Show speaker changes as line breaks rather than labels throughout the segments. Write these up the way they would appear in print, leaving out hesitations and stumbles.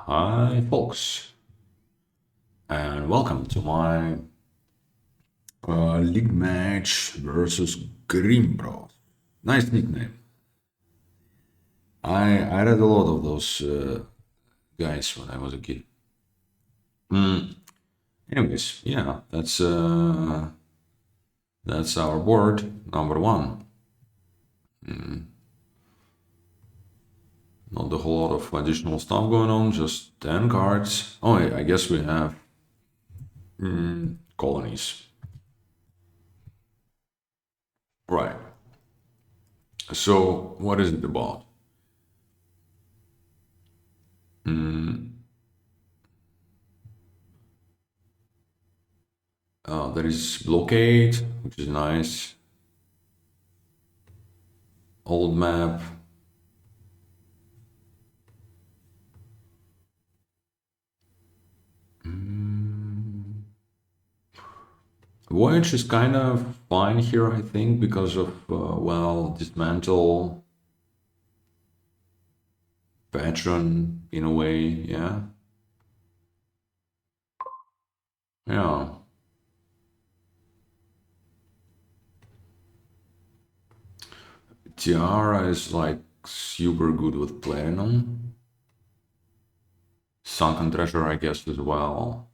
Hi, folks, and welcome to my league match versus Grimmbros. Nice nickname. I read a lot of those guys when I was a kid. Anyways, yeah, that's our board number one. Not a whole lot of additional stuff going on, just 10 cards. Oh, I guess we have colonies. Right. So, what is it about? There is Blockade, which is nice. Old map. Voyage is kind of fine here, I think, because of, well, dismantle, patron, in a way, yeah. Yeah. Tiara is like super good with platinum. Sunken Treasure, I guess, as well.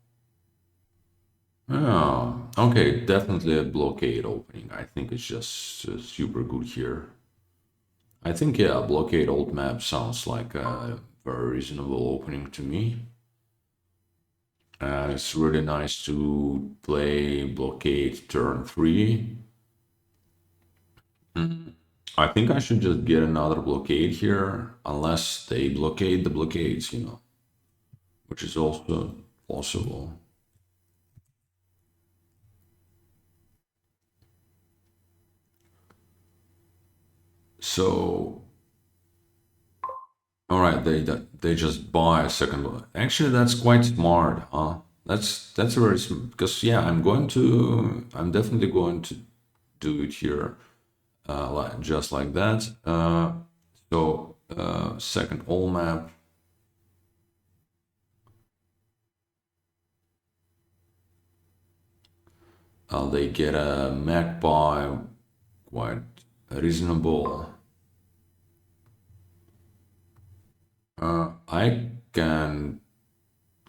Yeah, okay, definitely a blockade opening. I think it's just super good here. I think, yeah, blockade old map sounds like a very reasonable opening to me. And it's really nice to play blockade turn 3. I think I should just get another blockade here, unless they blockade the blockades, which is also possible. So, all right, they just buy a second one. Actually, that's quite smart, huh? That's very smart because yeah, I'm definitely going to do it here, like just like that. Second all map. They get a Magpie, quite reasonable. I can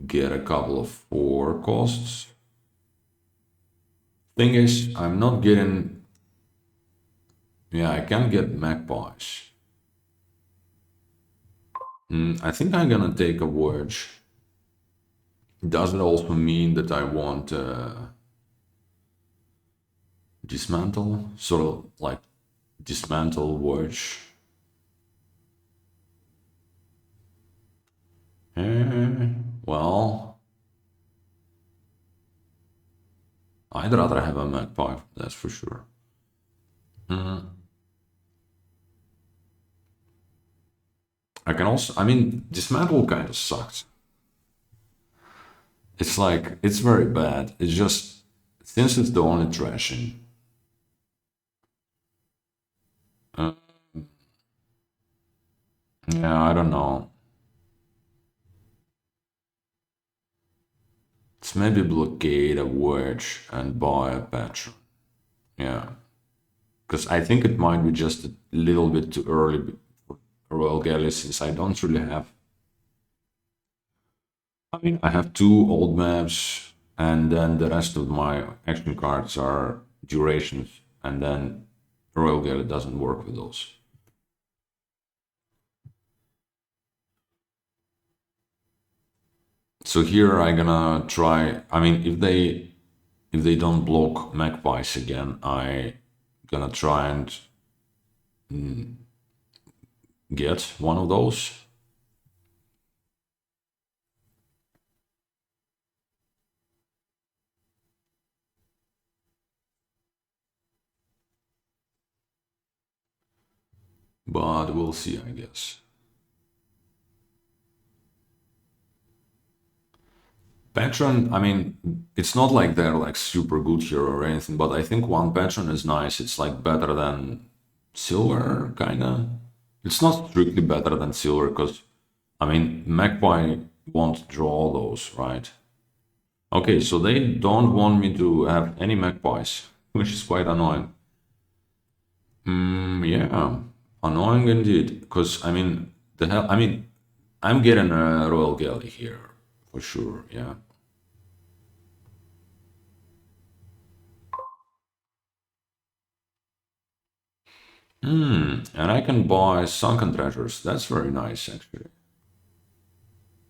get a couple of 4 costs. Thing is, I'm not getting. Yeah, I can get Magpies. I think I'm gonna take a Voyage. Does it also mean that I want dismantle? Sort of like dismantle Voyage. Well, I'd rather have a Magpie, that's for sure. I can also, I mean, dismantle kind of sucks. It's like, it's very bad. It's just, since it's the only trashing. Yeah, I don't know. It's maybe blockade a wedge and buy a patron. Yeah. Because I think it might be just a little bit too early for Royal Galley since I don't really have. I mean, I have 2 old maps, and then the rest of my action cards are durations, and then Royal Galley doesn't work with those. So here I'm gonna try. I mean, if they don't block Magpies again, I gonna try and get one of those. But we'll see, I guess. Patron, I mean, it's not like they're like super good here or anything, but I think one patron is nice. It's like better than silver, kinda. It's not strictly better than silver, because I mean, Magpie won't draw those, right? Okay, so they don't want me to have any magpies, which is quite annoying. Yeah, annoying indeed. Because I mean, the hell, I mean, I'm getting a royal galley here for sure. Yeah. And I can buy sunken treasures. That's very nice, actually.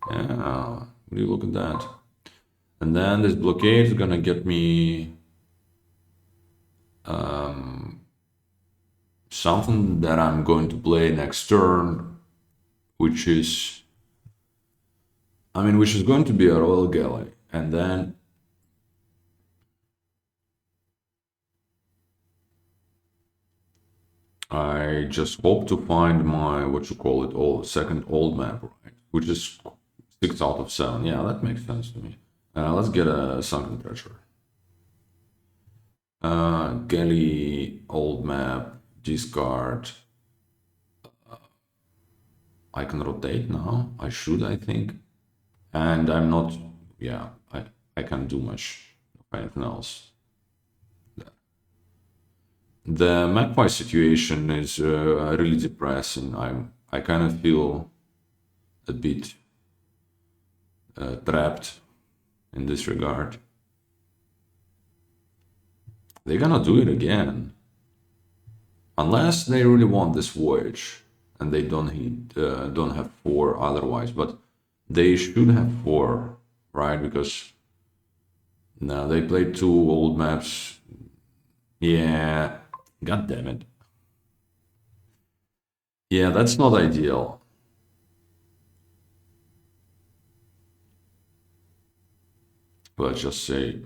Yeah. Would you look at that? And then this blockade is gonna get me something that I'm going to play next turn, which is, I mean, which is going to be a royal galley, and then I just hope to find my what you call it, old second old map, right? Which is 6 out of 7. Yeah, that makes sense to me. Let's get a sunken treasure. Galley, old map, discard. I can rotate now. I should, I think. And I'm not, yeah, I can't do much of anything else. The Magpie situation is really depressing. I kind of feel a bit trapped in this regard. They're gonna do it again, unless they really want this voyage and they don't have four otherwise. But they should have four, right? Because now they played two old maps. Yeah, god damn it. Yeah, that's not ideal. Let's just say.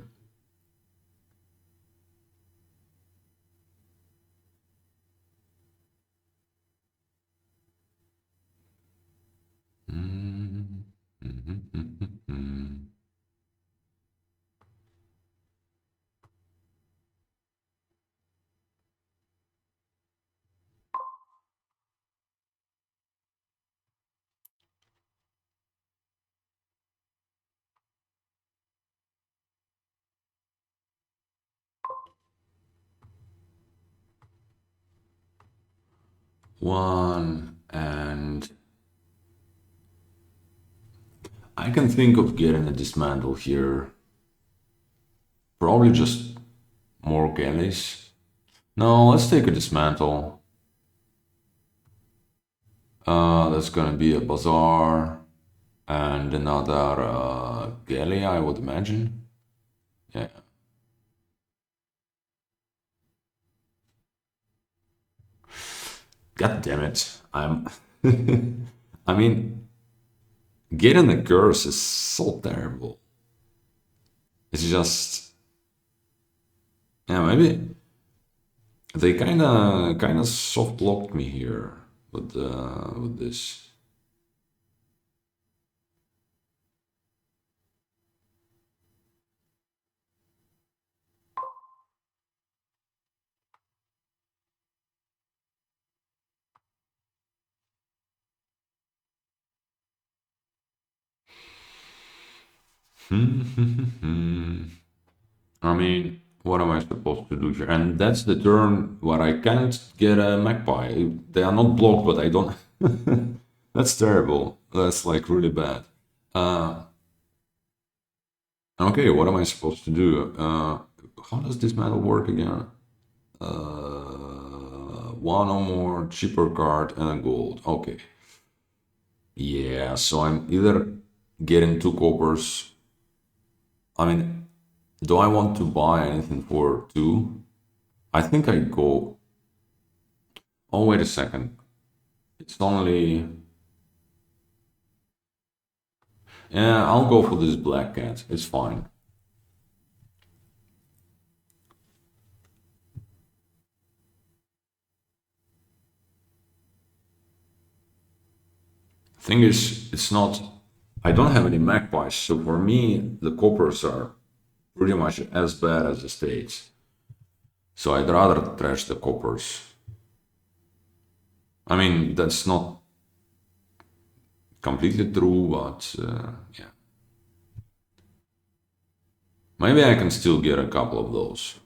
One, and I can think of getting a dismantle here. Probably just more galleys. No, let's take a dismantle. That's gonna be a bazaar and another galley, I would imagine. Yeah. God damn it. I mean, getting the curse is so terrible. It's just, yeah, maybe they kind of soft locked me here with this. I mean, what am I supposed to do here? And that's the turn where I can't get a magpie. They are not blocked, but I don't. That's terrible. That's like really bad. Uh, okay, what am I supposed to do? How does this metal work again? One or more cheaper card and a gold. Okay. Yeah, so I'm either getting two coppers. I mean, do I want to buy anything for two? I think I go. Oh, wait a second. It's only. Yeah, I'll go for this black cat. It's fine. Thing is, it's not. I don't have any magpies, so for me, the coppers are pretty much as bad as the states. So I'd rather trash the coppers. I mean, that's not completely true, but yeah. Maybe I can still get a couple of those.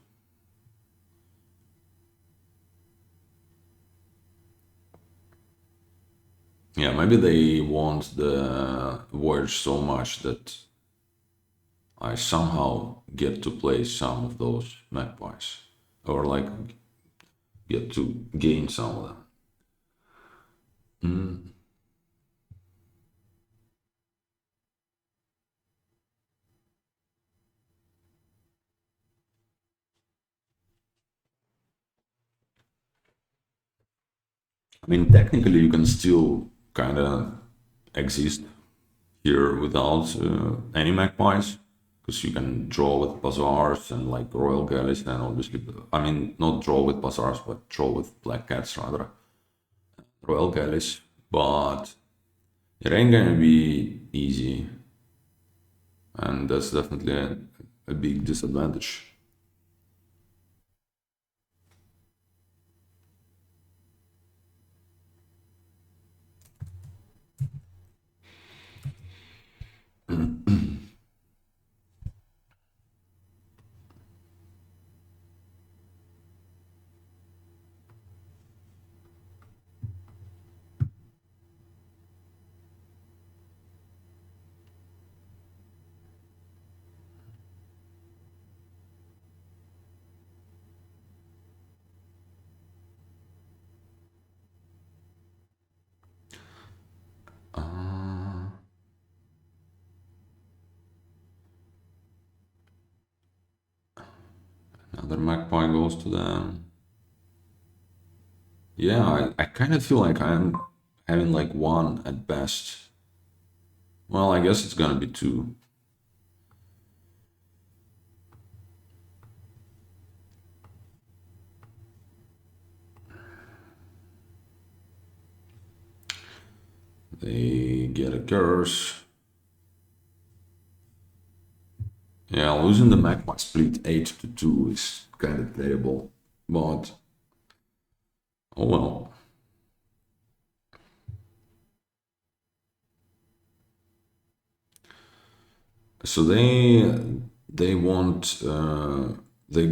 Yeah, maybe they want the voyage so much that I somehow get to play some of those magpies. Or like get to gain some of them. I mean, technically, you can still kind of exist here without any magpies, because you can draw with bazaars and like royal galleys, and obviously, I mean, not draw with bazaars, but draw with black cats rather, royal galleys. But it ain't gonna be easy, and that's definitely a big disadvantage. Another magpie goes to them. Yeah, I kind of feel like I'm having like one at best. Well, I guess it's gonna be two. They get a curse. Yeah, losing the magpie split 8 to 2 is kind of terrible, but oh well. So they want they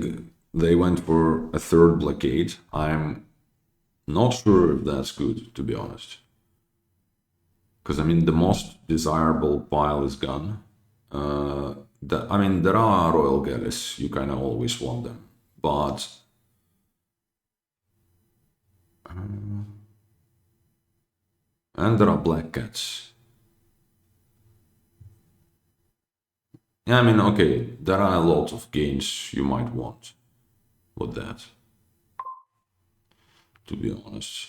they went for a third blockade. I'm not sure if that's good, to be honest, because I mean the most desirable pile is gone. I mean there are royal galleys. You kind of always want them, but and there are black cats. Yeah, I mean, okay, there are a lot of gains you might want with that, to be honest.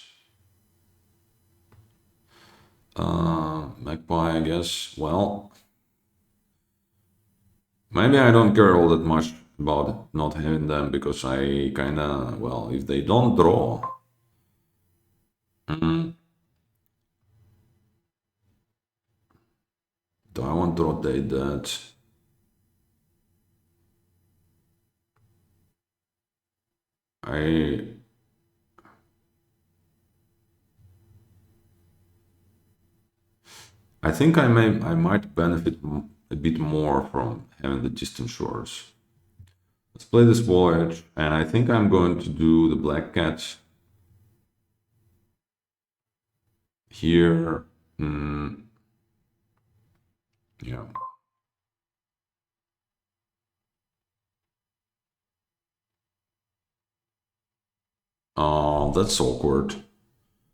Magpie, I guess. Well, maybe I don't care all that much about not having them because I kinda, well, if they don't draw, mm, do I want to rotate that? I I think I might benefit a bit more from having the distant shores. Let's play this voyage, and I think I'm going to do the black cat here. Mm, yeah. Oh, that's awkward.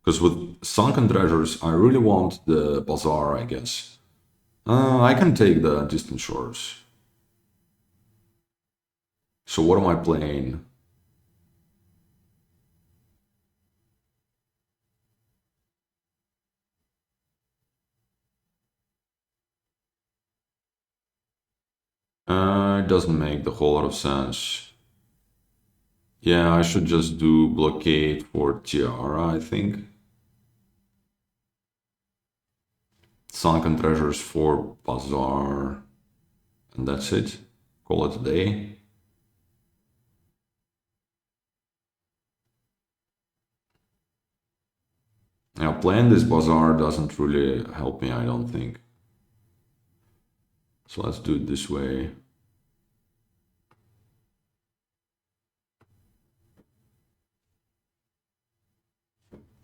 Because with sunken treasures, I really want the bazaar, I guess. I can take the distant shores. So what am I playing? It doesn't make the whole lot of sense. Yeah, I should just do blockade for Tiara, I think. Sunken treasures for bazaar, and that's it. Call it a day. Now, playing this bazaar doesn't really help me, I don't think. So let's do it this way.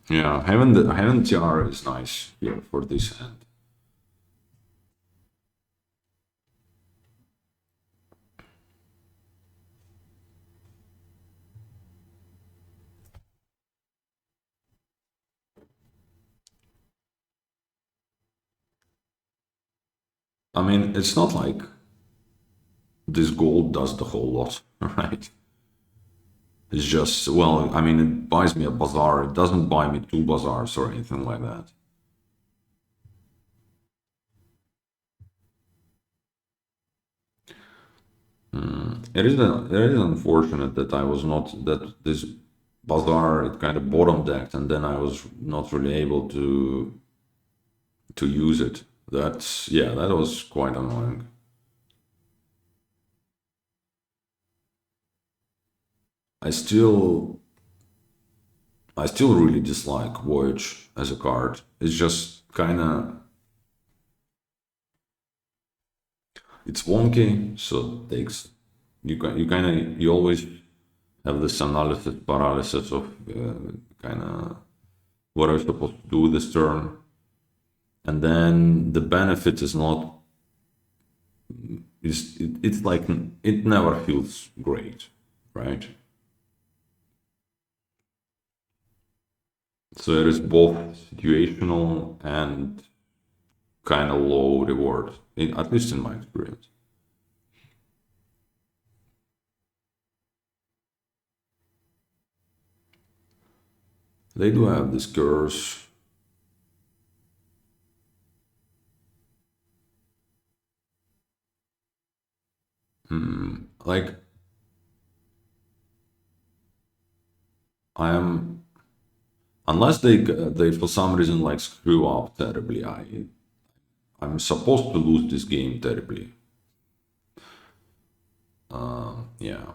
Yeah, having tiara is nice here for this hand. I mean, it's not like this gold does the whole lot, right? It's just, well, I mean, it buys me a bazaar. It doesn't buy me two bazaars or anything like that. It is unfortunate that I was not, that this bazaar, it kind of bottom decked and then I was not really able to use it. That's, yeah, that was quite annoying. I still, I still really dislike Voyage as a card. It's just kind of, it's wonky, so it takes, you kind of, you always have this analysis paralysis of kind of what I'm supposed to do this turn, and then the benefit is not, it's like, it never feels great, right? So it is both situational and kind of low reward, at least in my experience. They do have this curse. Like, I am, unless they for some reason like screw up terribly, I'm supposed to lose this game terribly. Yeah.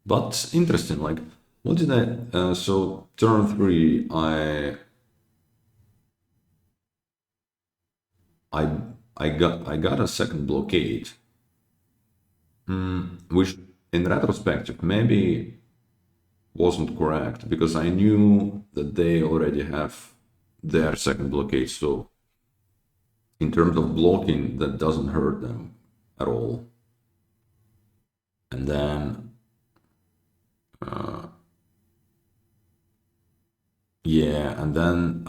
But interesting, like, what did so turn three, I, I got a second blockade, which in retrospective maybe wasn't correct because I knew that they already have their second blockade. So in terms of blocking, that doesn't hurt them at all. And then, yeah, and then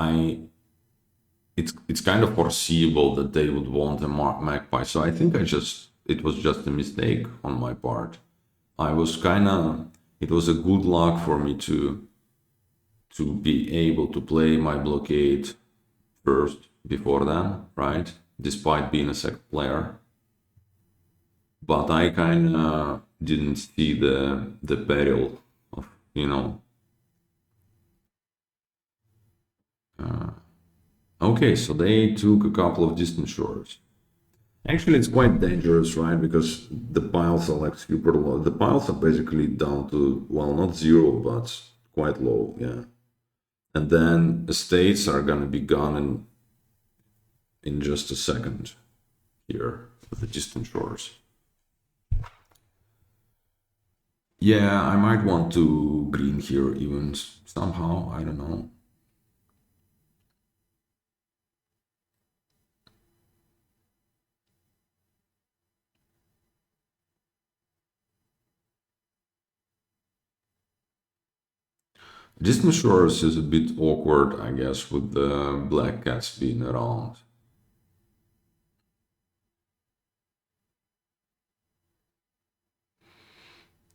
it's kind of foreseeable that they would want a magpie. So I think it was just a mistake on my part. I was kind of, it was a good luck for me to be able to play my blockade first before them, right? Despite being a second player. But I kind of didn't see the peril of, you know. Okay, so they took a couple of distant shores. Actually, it's quite dangerous, right? Because the piles are like super low. The piles are basically down to, well, not zero, but quite low, yeah. And then estates are gonna be gone in just a second here with the distant shores. Yeah, I might want to green here even somehow, I don't know. Distant shores is a bit awkward, I guess, with the black cats being around.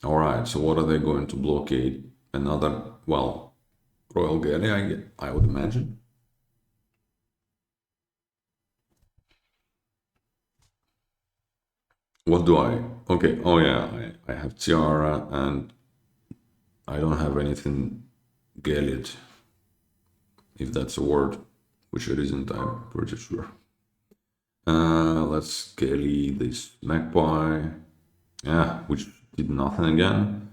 All right, so what are they going to blockade? Another, well, Royal Galley, I would imagine. What do I? Okay, oh yeah, I have Tiara and I don't have anything Galliot, if that's a word, which it isn't, I'm pretty sure. Let's Galley this Magpie. Yeah, which did nothing again.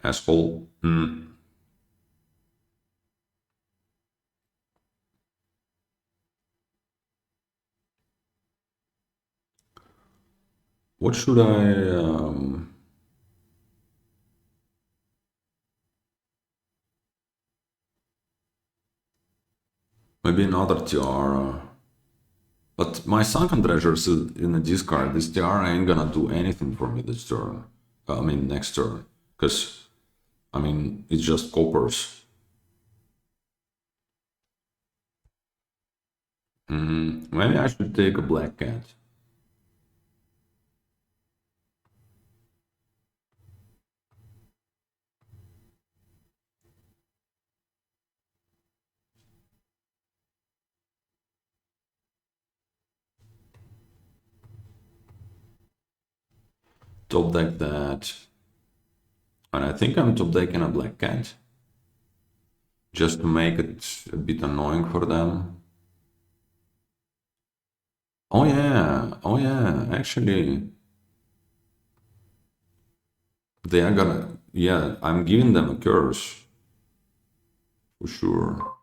Asshole. What should I? Maybe another tiara. But my sunken treasures is in the discard. This tiara ain't gonna do anything for me this turn. I mean, next turn. Because, I mean, it's just coppers. Maybe I should take a black cat. Top deck that. And I think I'm top decking a black cat. Just to make it a bit annoying for them. Oh yeah, actually, they are gonna, yeah, I'm giving them a curse, for sure.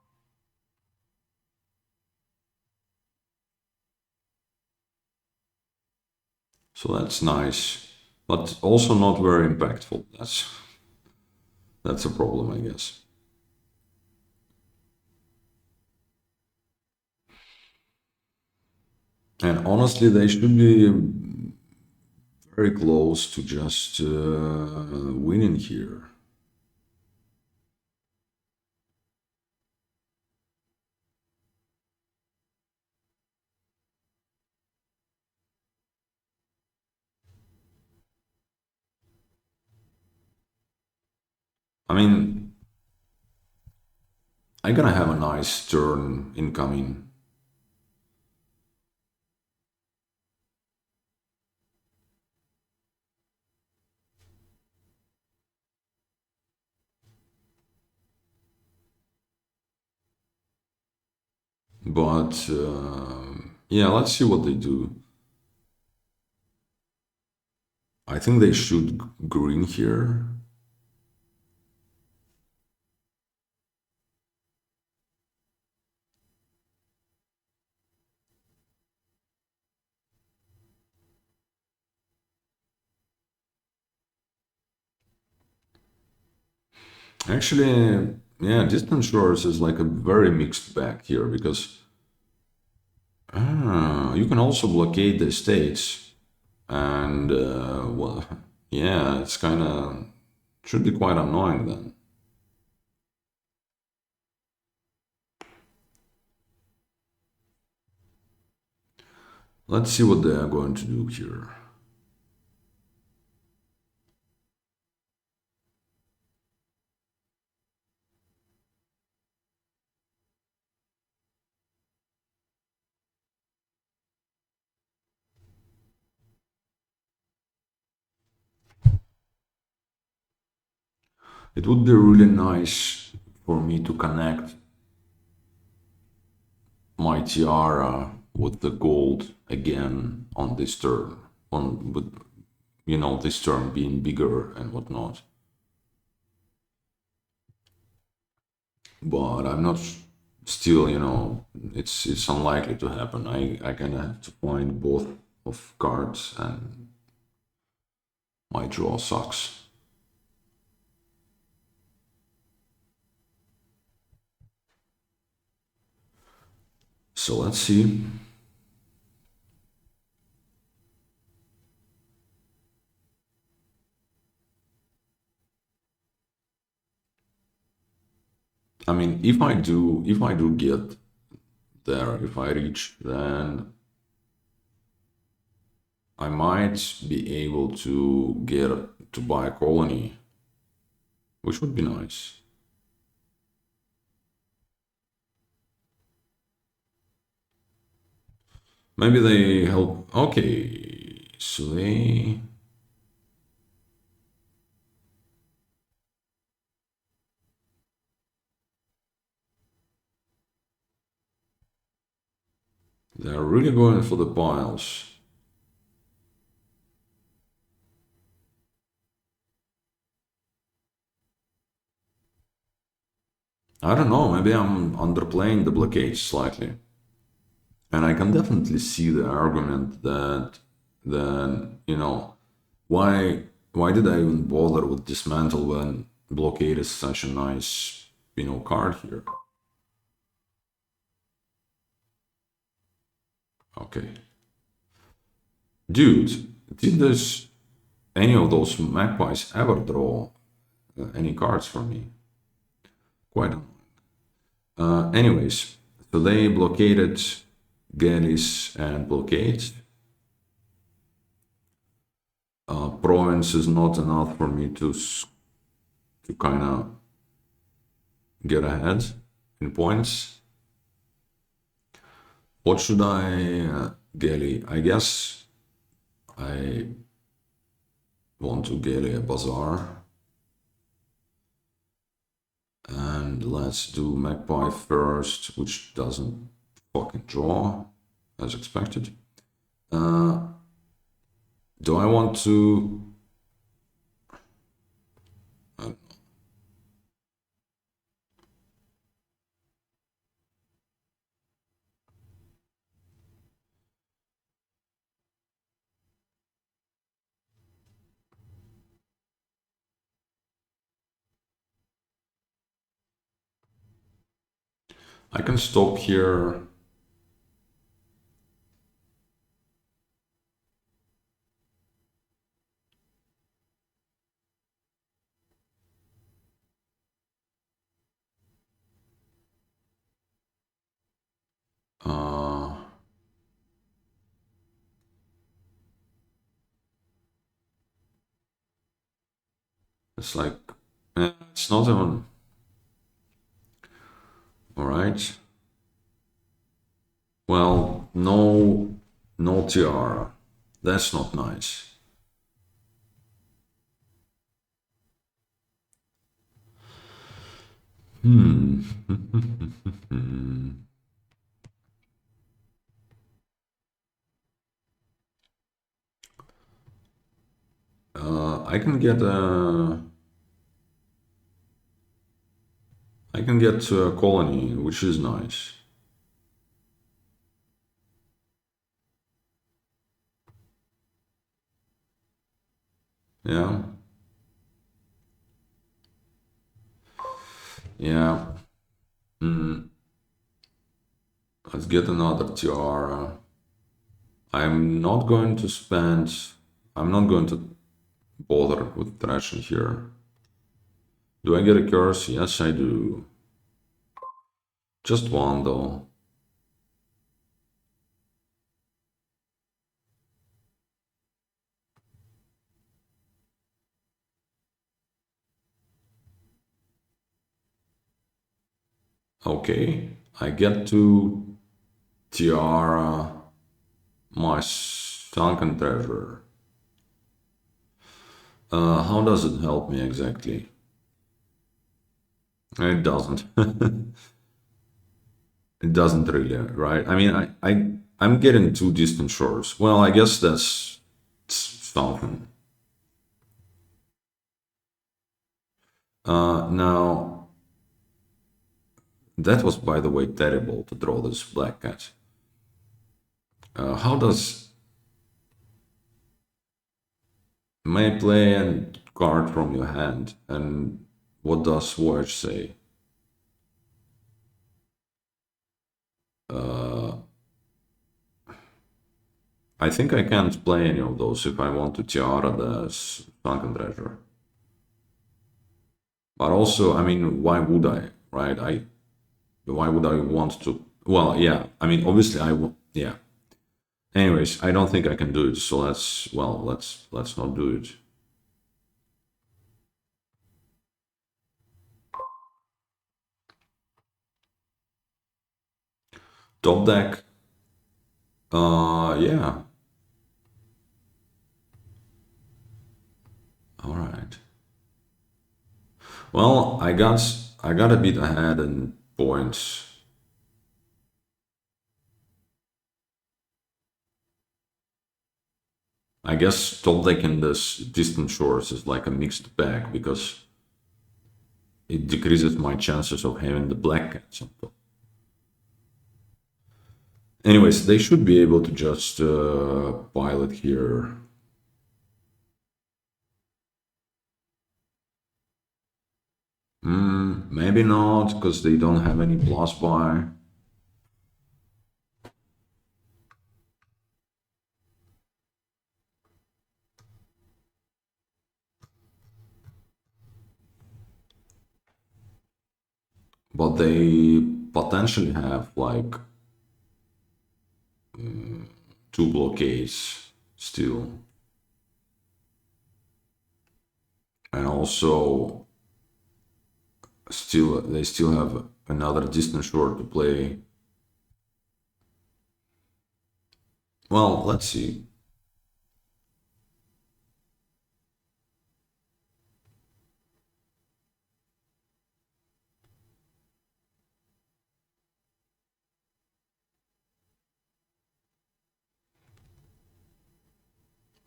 So that's nice, but also not very impactful. That's a problem, I guess. And honestly, they should be very close to just winning here. I mean, I'm gonna have a nice turn incoming. But yeah, let's see what they do. I think they should green here. Actually, yeah, distant shores is like a very mixed bag here because you can also blockade the states, and well, yeah, it's kind of should be quite annoying then. Let's see what they are going to do here. It would be really nice for me to connect my tiara with the gold again on this turn, on with this turn being bigger and whatnot. But I'm not still, it's unlikely to happen. I kind of have to find both of cards, and my draw sucks. So let's see. I mean, if I do get there, if I reach, then I might be able to get to buy a colony, which would be nice. Maybe they help. Okay, so they're really going for the piles. I don't know, maybe I'm underplaying the blockade slightly. And I can definitely see the argument that then, why did I even bother with dismantle when blockade is such a nice, card here? Okay. Dude, did this any of those magpies ever draw any cards for me? Quite a anyways, so they blockaded galleys and blockades. Province is not enough for me to kind of get ahead in points. What should I galley? I guess I want to galley a bazaar. And let's do Magpie first, which doesn't fucking draw as expected. Do I want to? I can stop here. Uh, it's like, it's not even. All right. Well, no tiara. That's not nice. I can get a colony, which is nice. Yeah. Yeah. Let's get another tiara. I'm not going to spend. I'm not going to bother with thrashing here. Do I get a curse? Yes, I do. Just one though. Okay, I get to tiara my sunken treasure. How does it help me exactly? It doesn't. It doesn't really, right? I mean, I'm getting two distant shores. Well, I guess that's something. Now, that was, by the way, terrible to draw this black cat. How does may play a card from your hand, and what does Voyage say? I think I can't play any of those if I want to Tiara the Sunken Treasure. But also, I mean, why would I, right? Why would I want to? Well, yeah, I mean, obviously, yeah. Anyways, I don't think I can do it. So let's not do it. Top deck. Yeah. All right. Well, I got a bit ahead in points. I guess top deck in this distant shores is like a mixed bag because it decreases my chances of having the black cats on top. Anyways, they should be able to just pilot here. Maybe not, because they don't have any plus buy. But they potentially have like two blockades still. And also they still have another distance shore to play. Well, let's see.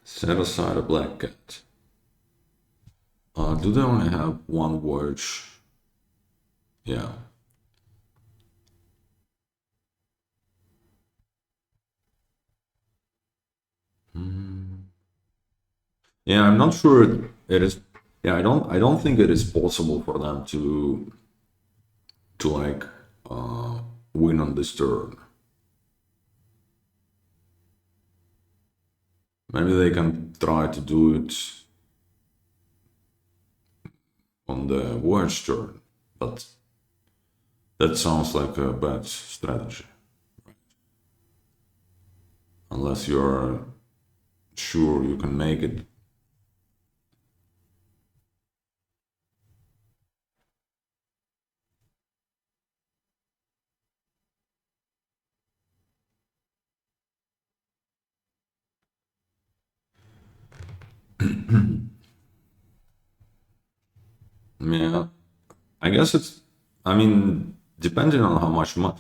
Set aside a black cat. Do they only have one watch? Yeah. Yeah, I'm not sure it is. Yeah, I don't think it is possible for them to like win on this turn. Maybe they can try to do it on the watch turn, but that sounds like a bad strategy. Unless you're sure you can make it. Yeah, I guess it's. I mean, depending on how much money,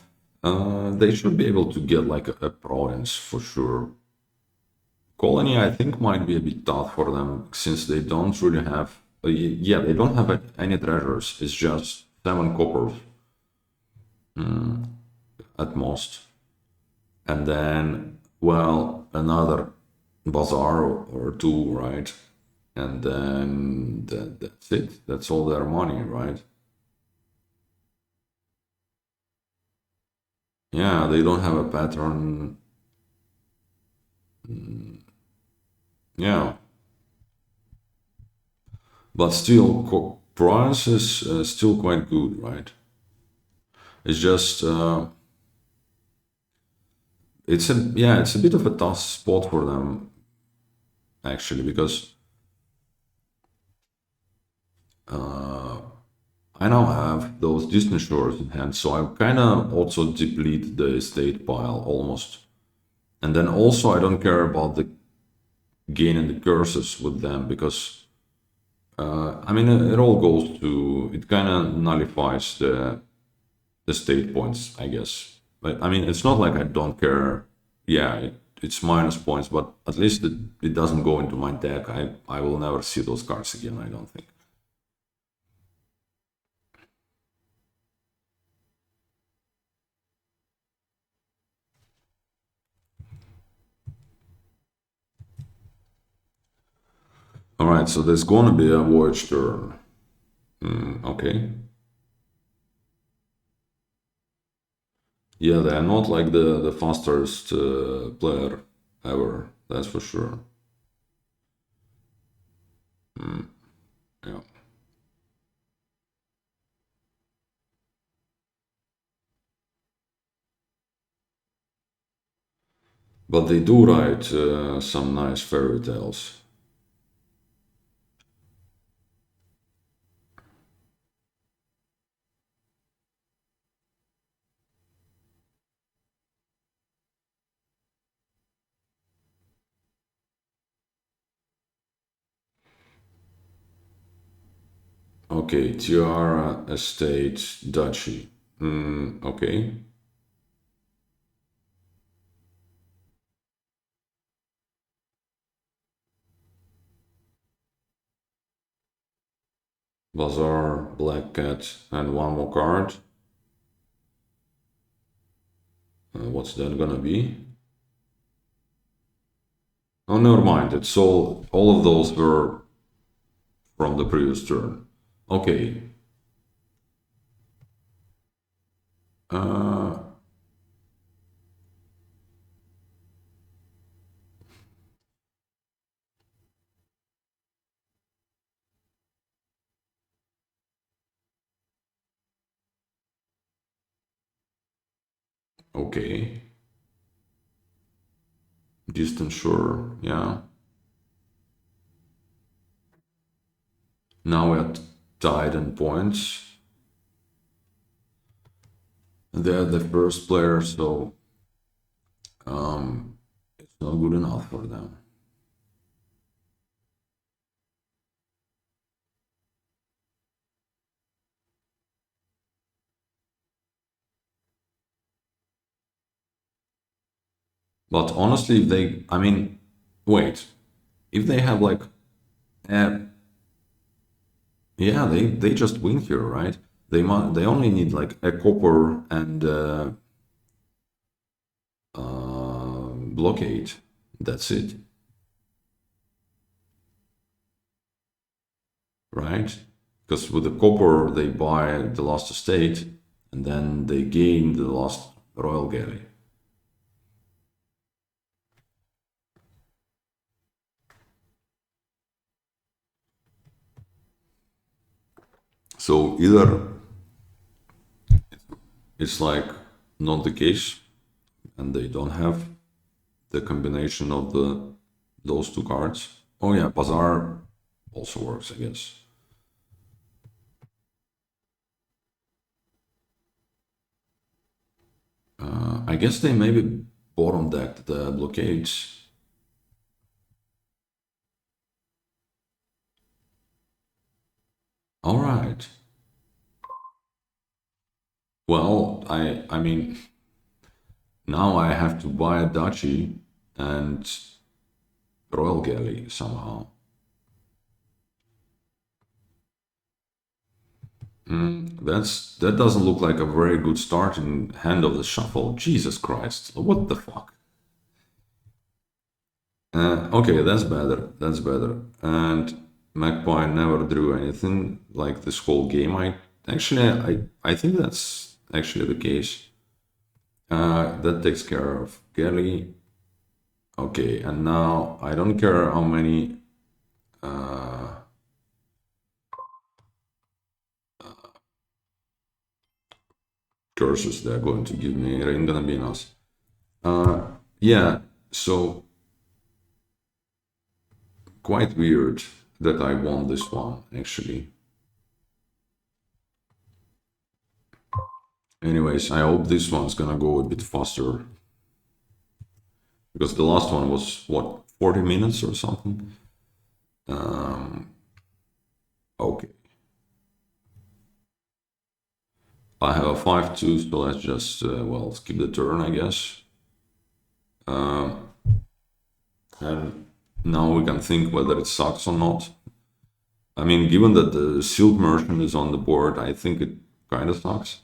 they should be able to get like a province for sure. Colony, I think, might be a bit tough for them since they don't really have. Yeah, they don't have any treasures. It's just 7 coppers at most, and then well another bazaar or two, right? And then that's it. That's all their money, right? Yeah, they don't have a pattern. Yeah, but still, price is still quite good, right? It's just it's a bit of a tough spot for them actually because I now have those Disney shores in hand, so I kind of also deplete the estate pile almost, and then also I don't care about the gain and the curses with them because I mean it all goes to it kind of nullifies the state points, I guess. But I mean, it's not like I don't care. Yeah, it's minus points, but at least it doesn't go into my deck. I will never see those cards again, I don't think. All right, so there's gonna be a voyage turn. Okay. Yeah, they're not like the fastest player ever. That's for sure. Yeah. But they do write some nice fairy tales. Okay, Tiara Estate Duchy. Okay. Bazaar, Black Cat, and one more card. What's that gonna be? Oh, never mind. It's all of those were from the previous turn. Okay. Uh, okay. Distant Shore, yeah. Now we're tied in points. They're the first player, so it's not good enough for them. But honestly, if they, I mean, wait, if they have like, uh, yeah, they just win here, right? They only need like a copper and blockade. That's it, right? Because with the copper they buy the last estate, and then they gain the last royal galley. So either it's like not the case, and they don't have the combination of the those two cards. Oh yeah, Bazaar also works, I guess. I guess they maybe bottom decked the blockades. All right. Well, I mean, now I have to buy a duchy and royal galley somehow. That doesn't look like a very good starting hand of the shuffle. Jesus Christ, what the fuck? Okay, that's better. That's better. And Magpie never drew anything like this whole game. I think that's actually the case. That takes care of Galley. Okay, and now I don't care how many curses they're going to give me. It ain't gonna be enough. Yeah, so quite weird that I won this one, actually. Anyways, I hope this one's gonna go a bit faster. Because the last one was, what, 40 minutes or something? Okay. I have a 5-2, so let's just, well, skip the turn, I guess. And now we can think whether it sucks or not. I mean, given that the sealed merchant is on the board, I think it kind of sucks.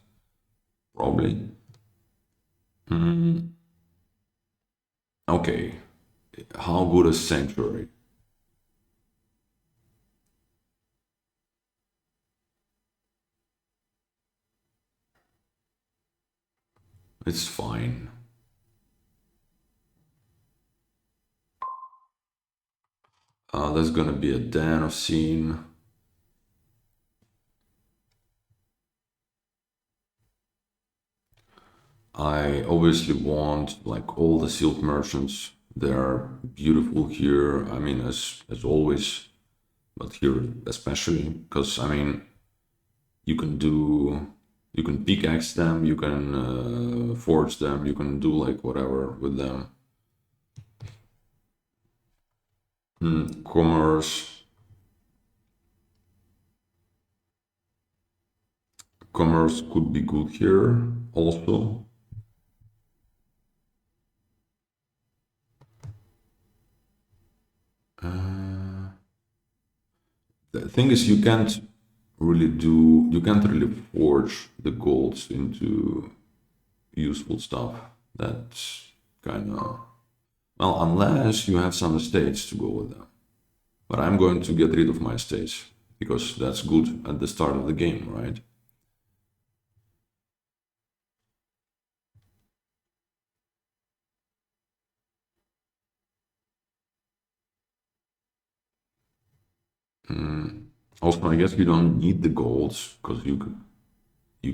Probably. Okay. How good is Sanctuary? It's fine. There's gonna be a den of scene. I obviously want like all the sealed merchants. They are beautiful here. I mean, as always, but here especially because I mean, you can do, you can pickaxe them, you can forge them, you can do like whatever with them. Commerce, commerce could be good here also. The thing is, you can't really you can't really forge the golds into useful stuff. That's kind of, well, unless you have some estates to go with them. But I'm going to get rid of my estates because that's good at the start of the game, right? Also, I guess you don't need the golds because you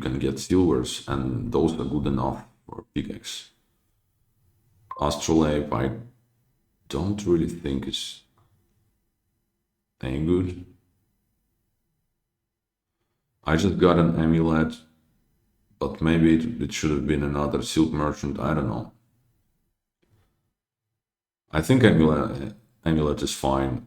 can get silvers and those are good enough for pickaxe. Astrolabe, I don't really think is any good. I just got an amulet, but maybe it should have been another silk merchant. I don't know. I think amulet is fine.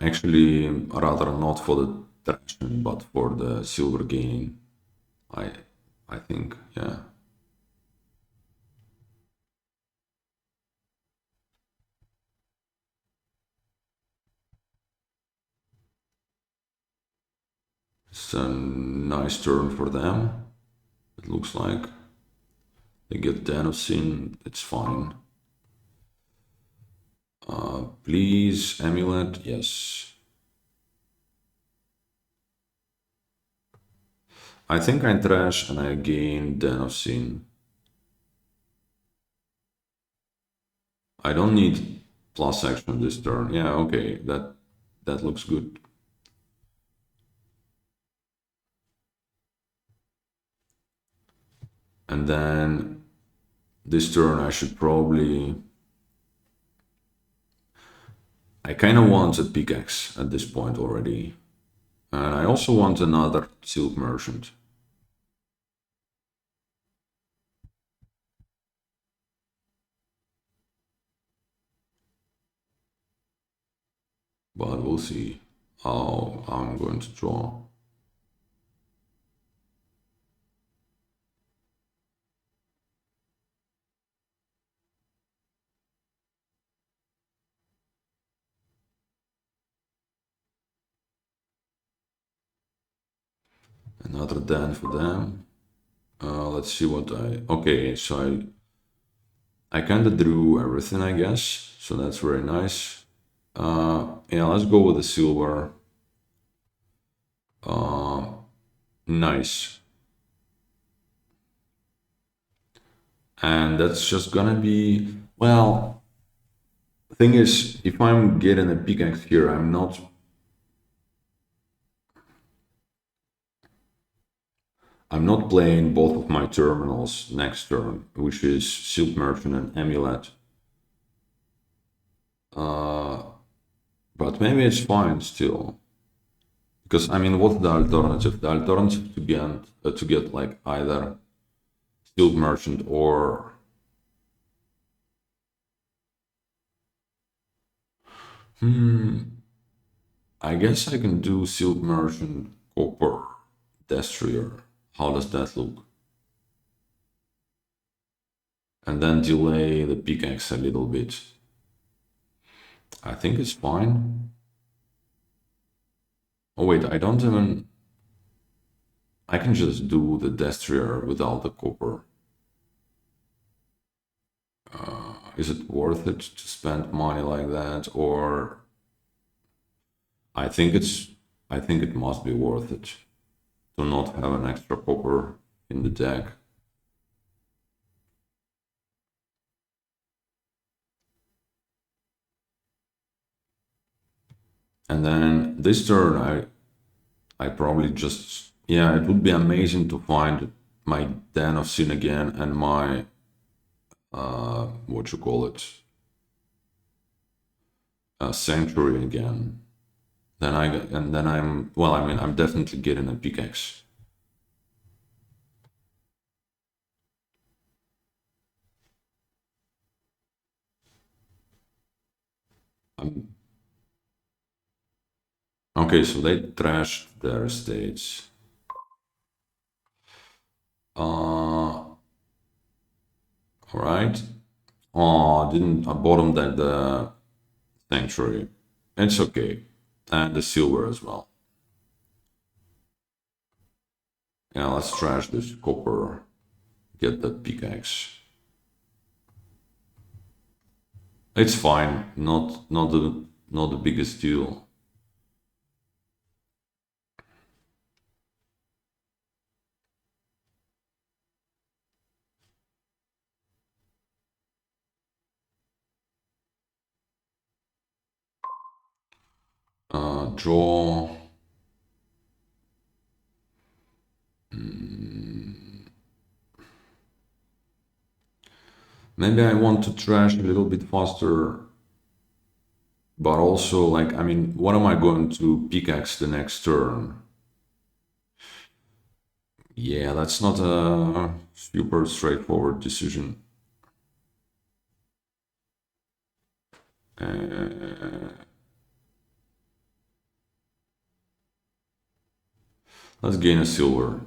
Actually, rather not for the traction, but for the silver gain. I I think, yeah. It's a nice turn for them. It looks like they get Danosine. It's fine. Please, amulet. Yes. I think I trash and I gain Danosine. I don't need plus action this turn. Yeah, okay, that looks good. And then this turn I should probably. I kind of want a pickaxe at this point already. And I also want another silk merchant. But we'll see how I'm going to draw. Another Dan for them. Let's see what I. Okay, so I kind of drew everything, I guess. So that's very nice. Yeah, let's go with the silver. Nice. And that's just gonna be, well, thing is, if I'm getting a pickaxe here, I'm not playing both of my terminals next turn, which is Silk Merchant and Amulet. But maybe it's fine still. Because I mean, what's the alternative? The alternative to get like either Silk Merchant or I guess I can do Silk Merchant, Copper, Destroyer. How does that look? And then delay the pickaxe a little bit. I think it's fine. Oh wait, I don't even. I can just do the Destroyer without the Copper. Is it worth it to spend money like that, or I think it's. I think it must be worth it to not have an extra Copper in the deck. And then this turn, I probably just, yeah, it would be amazing to find my Den of Sin again and my what you call it, Sanctuary again. Then I'm, well, I mean, I'm definitely getting a pickaxe. Okay, so they trashed their estates. All right. Oh, I bottomed at the sanctuary. It's okay. And the silver as well. Yeah, let's trash this copper. Get that pickaxe. It's fine. Not the biggest deal. Draw. Maybe I want to trash a little bit faster, but also like I mean, what am I going to pickaxe the next turn? Yeah, that's not a super straightforward decision. Let's gain a silver.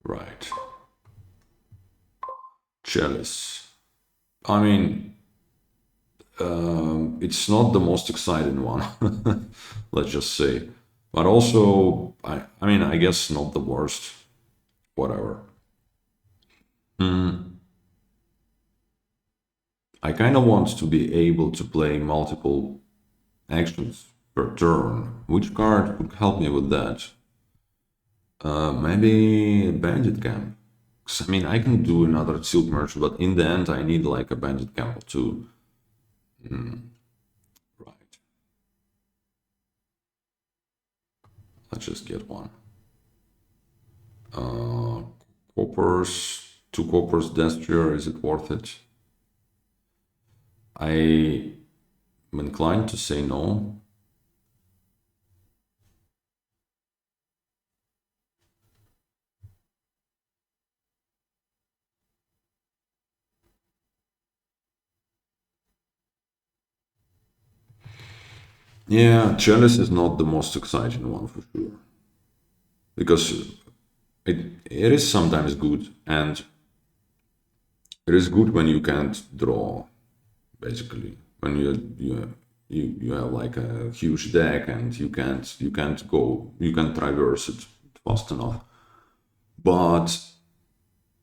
Right. Chalice. I mean, it's not the most exciting one, let's just say. But also, I mean, I guess not the worst. Whatever. I kind of want to be able to play multiple actions per turn. Which card could help me with that? Maybe Bandit Camp. 'Cause, I mean, I can do another Silk Merchant, but in the end, I need like a Bandit Camp or two. Right. Let's just get one. Coppers, two coppers, Destrier, is it worth it? I'm inclined to say no. Yeah, Chalice is not the most exciting one for sure. Because it is sometimes good, and it is good when you can't draw, basically. When you have like a huge deck and you can't traverse it fast enough. But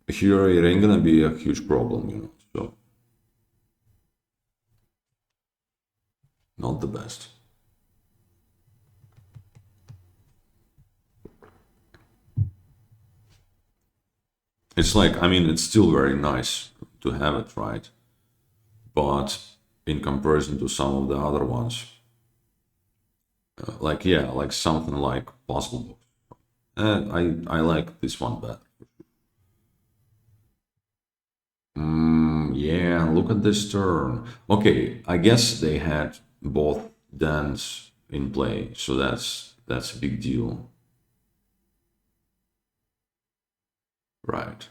here it ain't gonna be a huge problem, so not the best. It's like, I mean, it's still very nice to have it, right? But in comparison to some of the other ones, like, yeah, like something like Puzzle Book. I like this one better. Yeah, look at this turn. Okay, I guess they had both Dans in play, so that's a big deal. Right.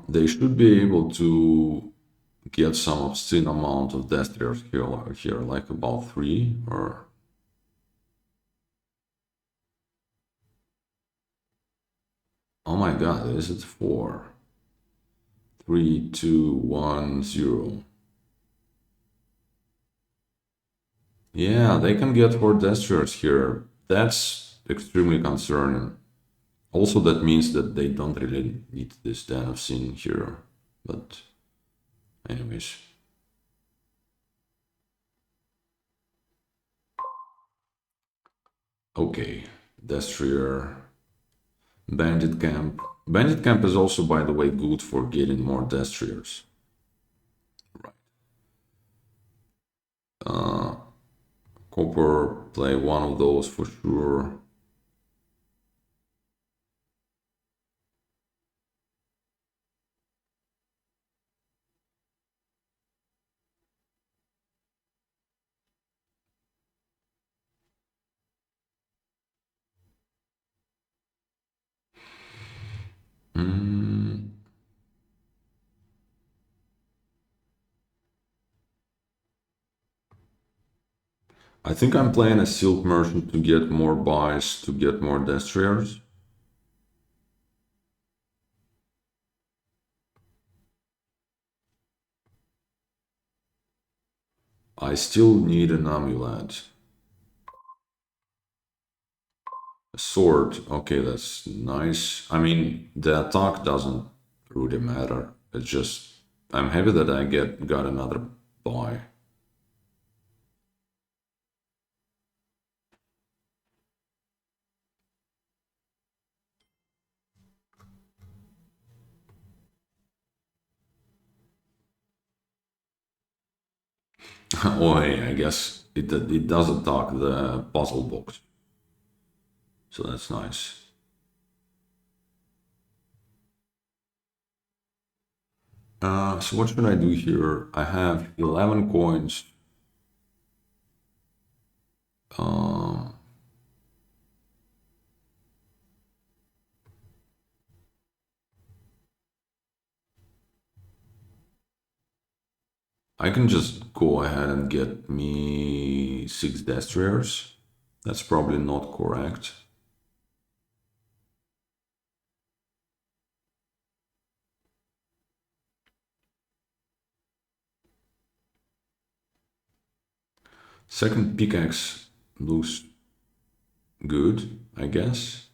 They should be able to get some obscene amount of death dealers here, like about 3 or. Oh my god, is it 4? 3, 2, 1, 0. Yeah, they can get 4 death here. That's extremely concerning. Also, that means that they don't really need this Den of Sin here. But, anyways. Okay, Destrier, Bandit Camp. Bandit Camp is also, by the way, good for getting more Destriers. Right. Copper, play one of those for sure. Mm, I think I'm playing a silk merchant to get more buys, to get more destroyers. I still need an amulet. A sword, okay, that's nice. I mean, the attack doesn't really matter. It's just I'm happy that I got another buy. Oh, hey, I guess it does attack the puzzle box, so that's nice. So what should I do here? I have 11 coins. Um, I can just go ahead and get me 6 destroyers. That's probably not correct. Second pickaxe looks good, I guess.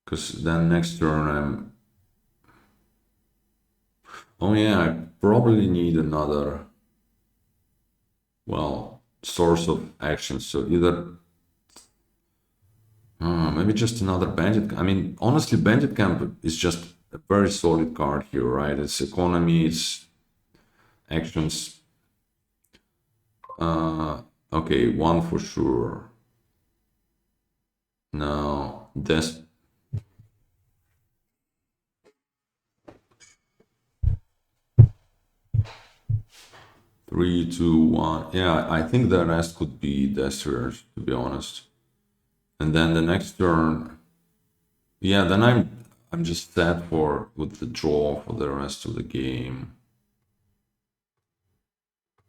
Because then next turn I'm... Oh yeah, I probably need another, well, source of action. So either... maybe just another bandit. I mean, honestly, bandit camp is just a very solid card here, right? It's economy, it's actions. Okay, one for sure. Now, this 3, 2, 1. Yeah, I think the rest could be destroyers, to be honest. And then the next turn, yeah, then I'm just set for with the draw for the rest of the game.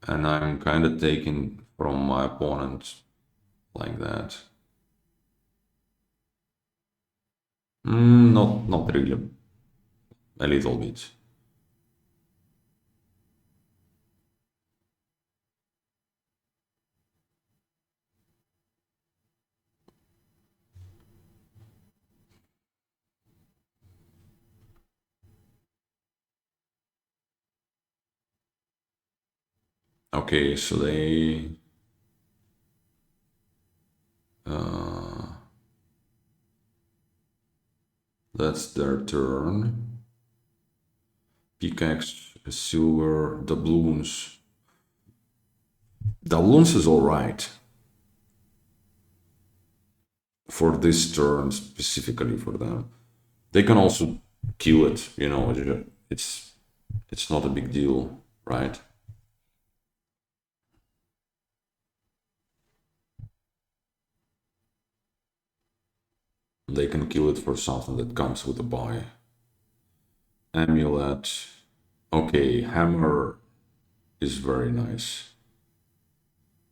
And I'm kind of taken from my opponent like that. Not really. A little bit. Okay, so uh, that's their turn. Pickaxe, silver, doubloons. Doubloons is all right for this turn specifically for them. They can also kill it, you know. It's not a big deal, right? They can kill it for something that comes with a buy. Amulet. Okay, hammer is very nice,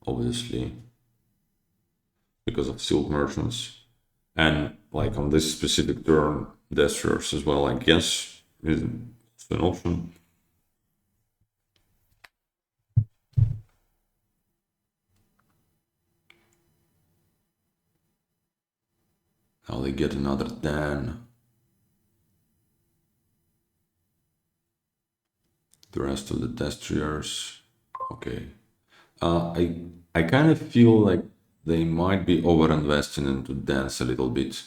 obviously, because of silk merchants. And like on this specific turn, destroyers as well, I guess, is an option. Now they get another Dan. The rest of the destroyers. Okay. I kind of feel like they might be over-investing into dance a little bit,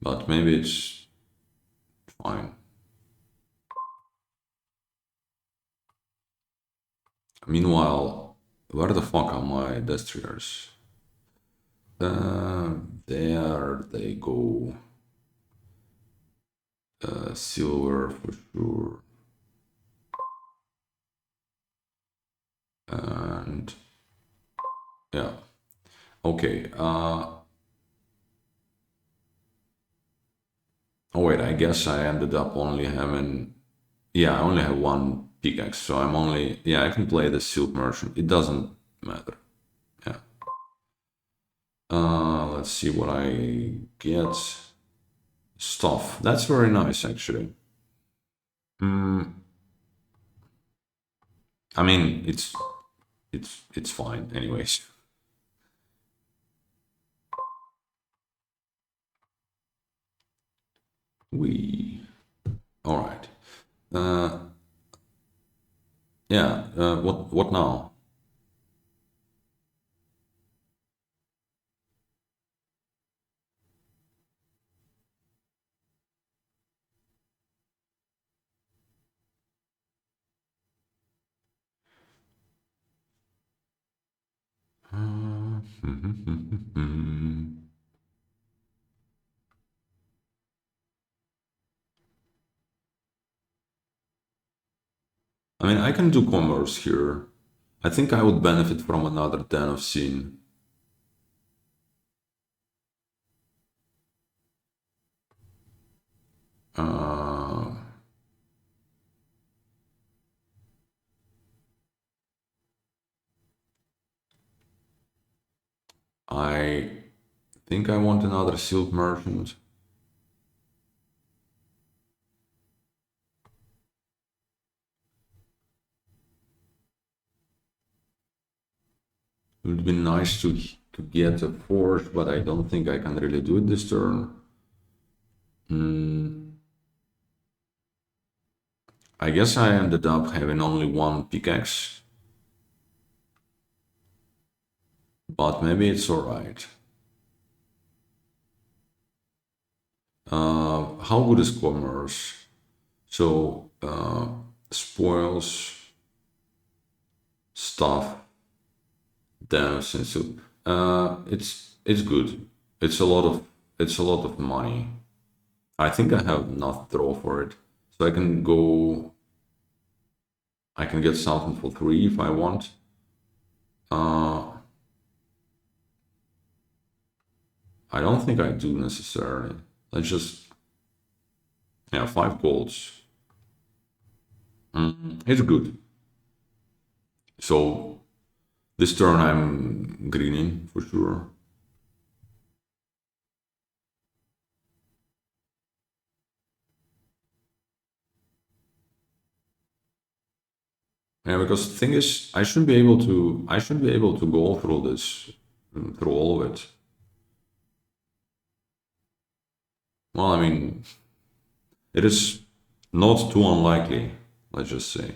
but maybe it's fine. Meanwhile, where the fuck are my destroyers? There they go. Silver for sure. And yeah, okay. Oh wait, I guess I ended up only having, yeah, I only have one pickaxe, so I'm only, yeah, I can play the silk merchant. It doesn't matter. Yeah. Let's see what I get. Stuff. That's very nice, actually. Mm, I mean, it's fine, anyways. We. All right. Uh, yeah. What now? I mean, I can do commerce here. I think I would benefit from another den of scene. Uh, I think I want another silk merchant. It would be nice to get a forge, but I don't think I can really do it this turn. I guess I ended up having only one pickaxe, but maybe it's alright. How good is commerce? So, spoils, stuff, dams, and so it's good. It's a lot of money. I think I have enough draw for it, so I can go. I can get something for 3 if I want. I don't think I do necessarily. Let's just, yeah, 5 golds. It's good. So this turn I'm greening for sure. Yeah, because the thing is, I should be able to go through this, through all of it. Well, I mean, it is not too unlikely, let's just say.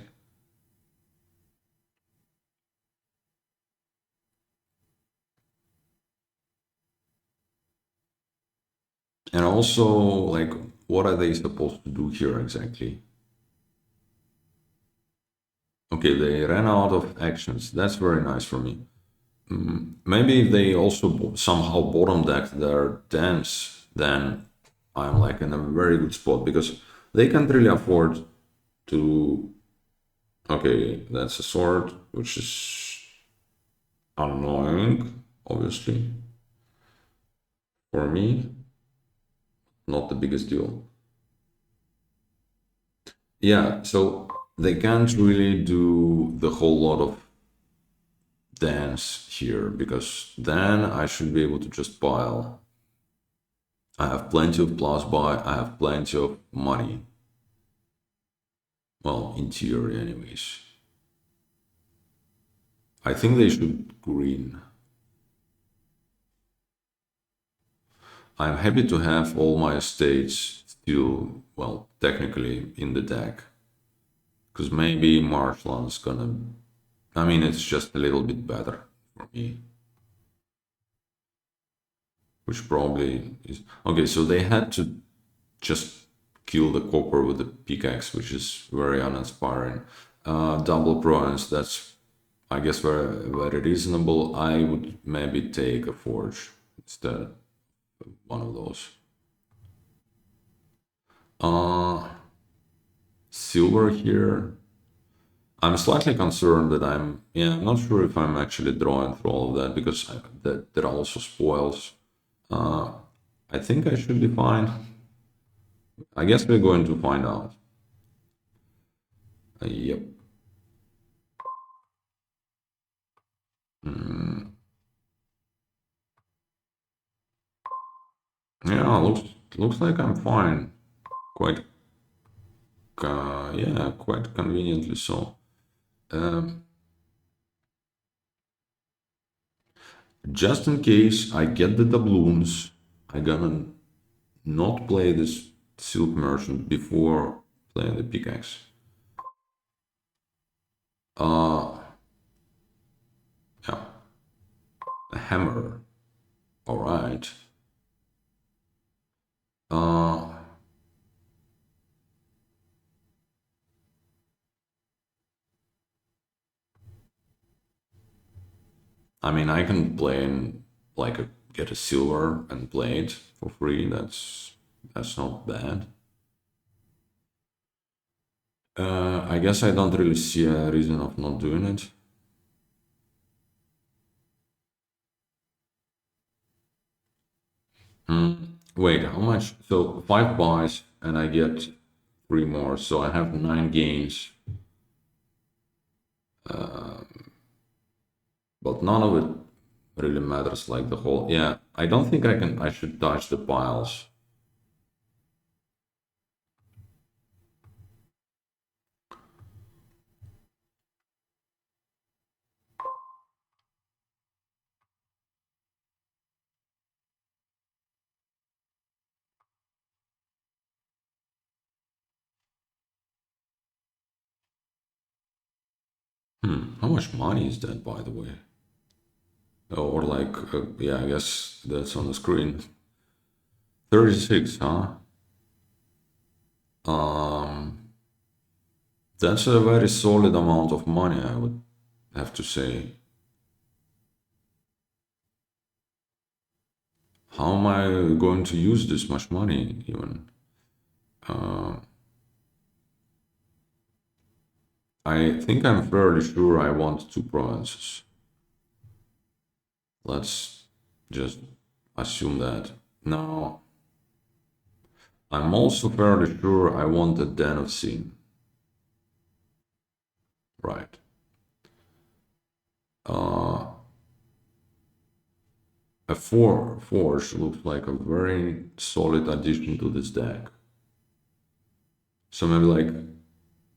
And also, like, what are they supposed to do here exactly? Okay, they ran out of actions. That's very nice for me. Maybe if they also somehow bottom deck their dams, then I'm like in a very good spot because they can't really afford to. Okay, that's a sword, which is annoying, obviously, for me. Not the biggest deal. Yeah, so they can't really do the whole lot of dance here because then I should be able to just pile. I have plenty of plus buy, I have plenty of money. Well, in theory, anyways. I think they should green. I'm happy to have all my estates still, well, technically in the deck. Because maybe Marshland's gonna. I mean, it's just a little bit better for me. Which probably is. Okay, so they had to just kill the copper with the pickaxe, which is very uninspiring. Double bronze, that's, I guess, very reasonable. I would maybe take a forge instead, one of those. Silver here. I'm slightly concerned that yeah, I'm not sure if I'm actually drawing through all of that because that there are also spoils. I think I should be fine. I guess we're going to find out. Yep. Mm, yeah, looks like I'm fine. Quite, yeah, quite conveniently so. Um, just in case I get the doubloons, I gonna not play this silk merchant before playing the pickaxe. Uh, yeah, a hammer. All right. Uh, I mean, I can play in like get a silver and play it for free. That's not bad. I guess I don't really see a reason of not doing it. Wait, how much? So 5 buys and I get 3 more. So I have 9 gains, but none of it really matters. Like the whole, yeah. I don't think I can. I should dodge the piles. How much money is that, by the way? Or like, yeah, I guess that's on the screen. 36, huh? Um, that's a very solid amount of money, I would have to say. How am I going to use this much money even? I think I'm fairly sure I want 2 provinces. Let's just assume that. Now, I'm also fairly sure I want a den of sin. Right. Uh, a 4 forge looks like a very solid addition to this deck. So maybe like,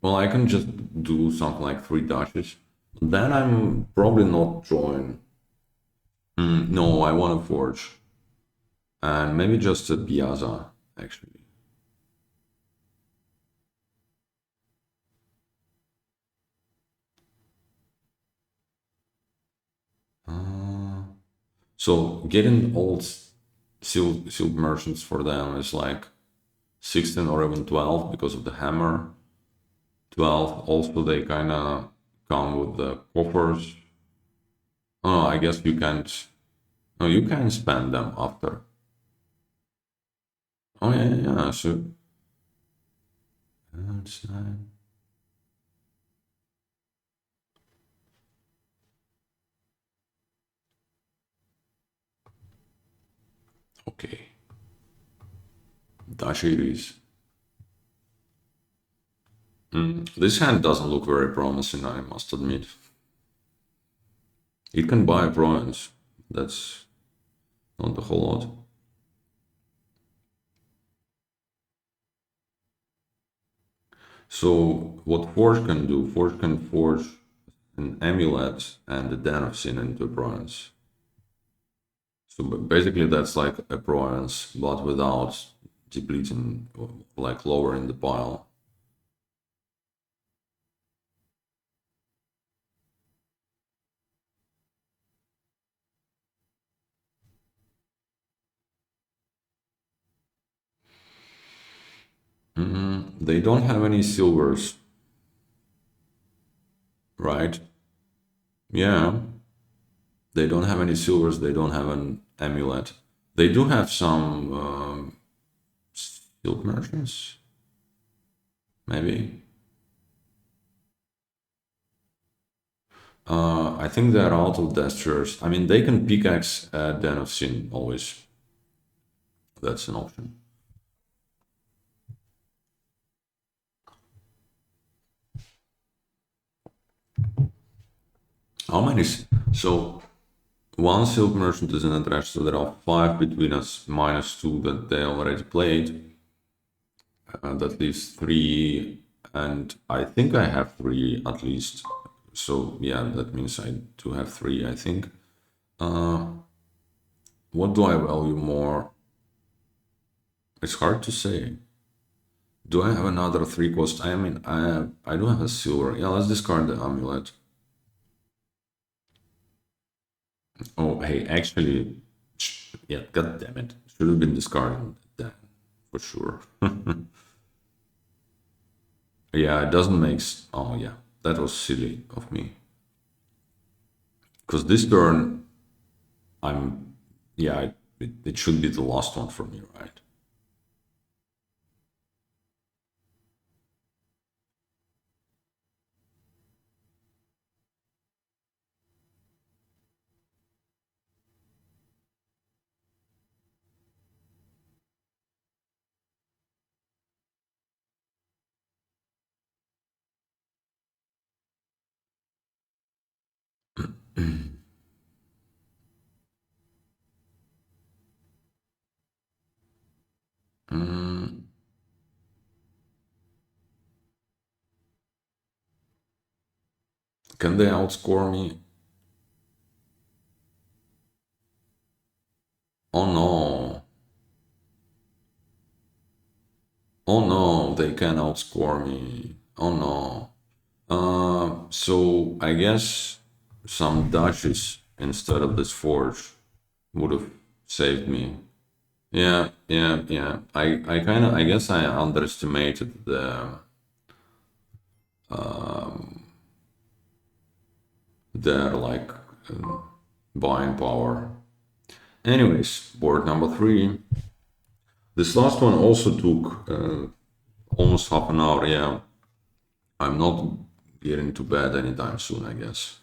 well, I can just do something like 3 dashes. Then I'm probably not drawing. No, I want a forge. And maybe just a piazza, actually. So getting old silk merchants for them is like 16 or even 12 because of the hammer. 12 also they kind of come with the coffers. Oh, I guess you can't. No, you can spend them after. Oh yeah, yeah, yeah. So that's okay. Dash it is. This hand doesn't look very promising, I must admit. It can buy a province. That's not a whole lot. So what Forge can do, Forge can forge an amulet and the Den of Sin into bronze. So basically that's like a bronze, but without depleting, like lowering the pile. They don't have any silvers, right? Yeah, they don't have any silvers. They don't have an amulet. They do have some silk merchants, maybe. I think they're out of destroyers. I mean, they can pickaxe Den of Sin always. That's an option. How many? So one silk merchant is in a trash, so there are five between us, minus two that they already played. That leaves three, and I think I have three at least. So yeah, that means I do have three, I think. What do I value more? It's hard to say. Do I have another three cost? I mean, I do have a silver. Yeah, let's discard the amulet. Oh, hey, actually, yeah, god damn it. Should have been discarding that for sure. Yeah, it doesn't make. Oh, yeah, that was silly of me. Because this turn, I'm. Yeah, it should be the last one for me, right? Mm, can they outscore me? Oh no. Oh no, they can outscore me. Oh no. So I guess some dashes instead of this forge would have saved me. Yeah, yeah, yeah. I kind of, I guess I underestimated their like buying power. Anyways, board number three. This last one also took almost half an hour. Yeah, I'm not getting to bed anytime soon, I guess.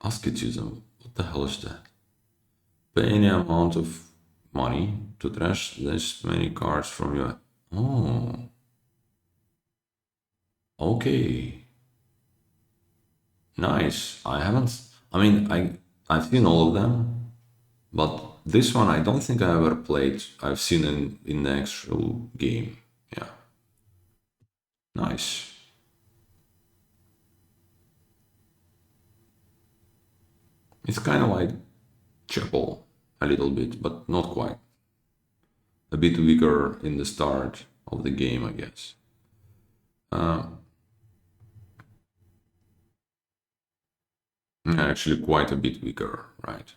Asceticism. What the hell is that? Pay any amount of money to trash this many cards from your. Oh, okay, nice. I haven't. I mean, I've seen all of them, but this one I don't think I ever played. I've seen in the actual game. Yeah, nice. It's kind of like Chapel a little bit, but not quite. A bit weaker in the start of the game, I guess. Actually, quite a bit weaker, right?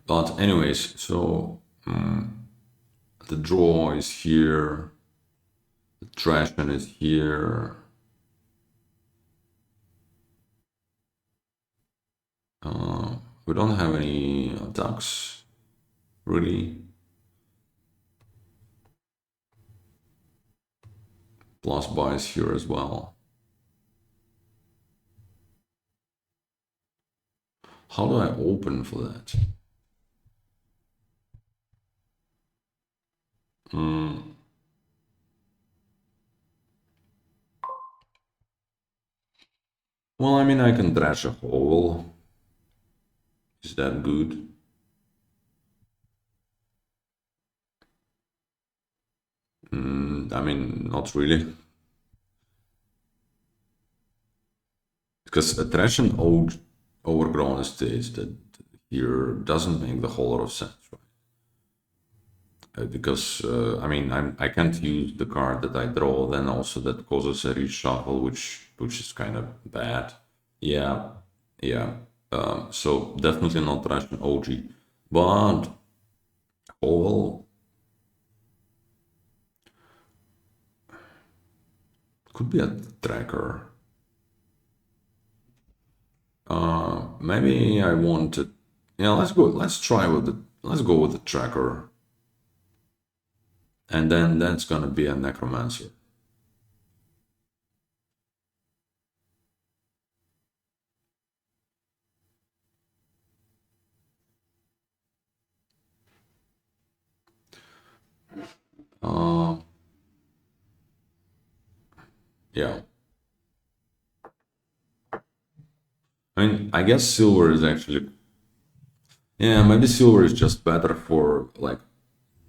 But anyways, so the draw is here, the trash can is here. We don't have any attacks, really. Plus buy is here as well. How do I open for that? Well, I mean, I can trash a hole. Is that good? I mean, not really. Because a trash and overgrown estate that here doesn't make the whole lot of sense, right? Because I mean I can't use the card that I draw. Then also that causes a reshuffle, which is kind of bad. Yeah, yeah. So definitely not Russian OG, but Oval could be a tracker. Maybe I want to. Yeah, let's go. Let's try with the. Let's go with the tracker, and then that's gonna be a necromancer. Yeah. I mean, I guess silver is actually, yeah, maybe silver is just better for like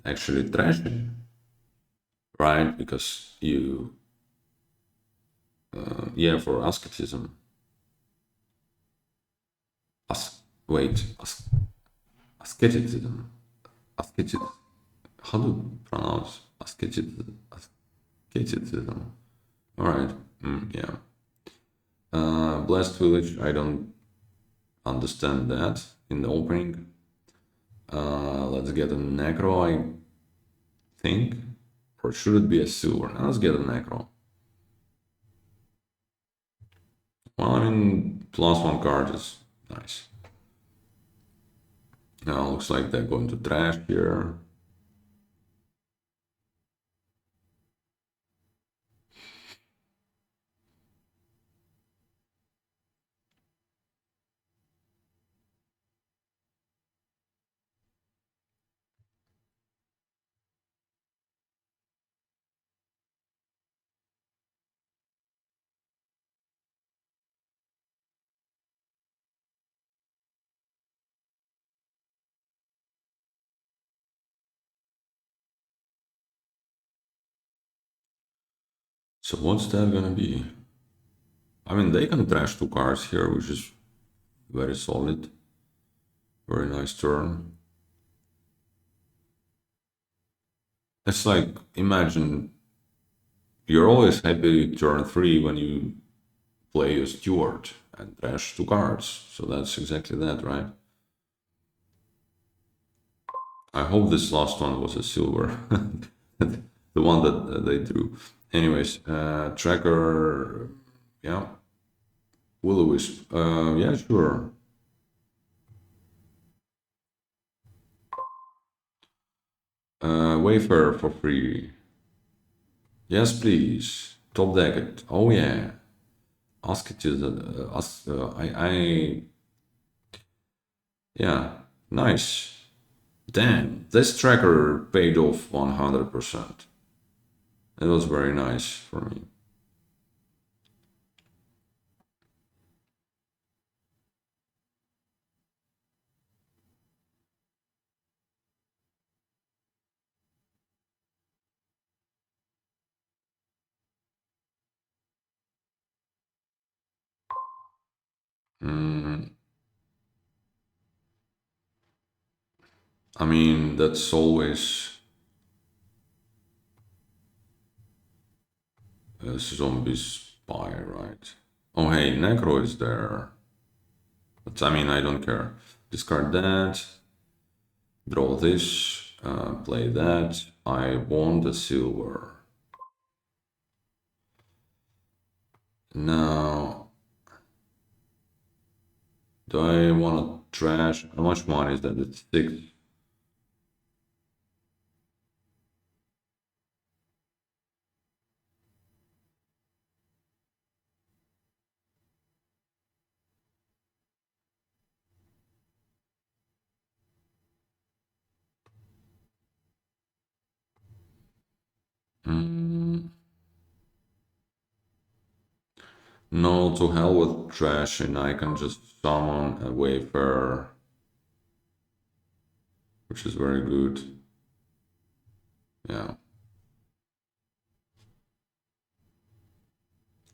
actually trashing, right? Because you, yeah, for asceticism. Wait, asceticism. Asceticism. How do you pronounce asceticism? Asceticism. All right. Yeah. Blessed village. I don't understand that in the opening. Let's get a necro, I think. Or should it be a silver? Now let's get a necro. Well, I mean, +1 card is nice. Now looks like they're going to trash here. So what's that gonna be? I mean, they can trash 2 cards here, which is very solid. Very nice turn. It's like, imagine you're always happy turn 3 when you play a steward and trash 2 cards. So that's exactly that, right? I hope this last one was a silver, the one that they drew. Anyways, tracker, yeah, will-o-wisp, yeah, sure. Wayfarer for free. Yes, please. Top deck it. Oh yeah. Ask it to the ask. Yeah, nice. Damn, this tracker paid off 100%. It was very nice for me. Mm, I mean, that's always a zombie spy, right? Oh, hey, Necro is there. But I mean, I don't care. Discard that, draw this, play that. I want a silver. Now, do I want to trash? How much money is that? It's 6. Mm, no, to hell with trash, and I can just summon a Wayfarer, which is very good. Yeah.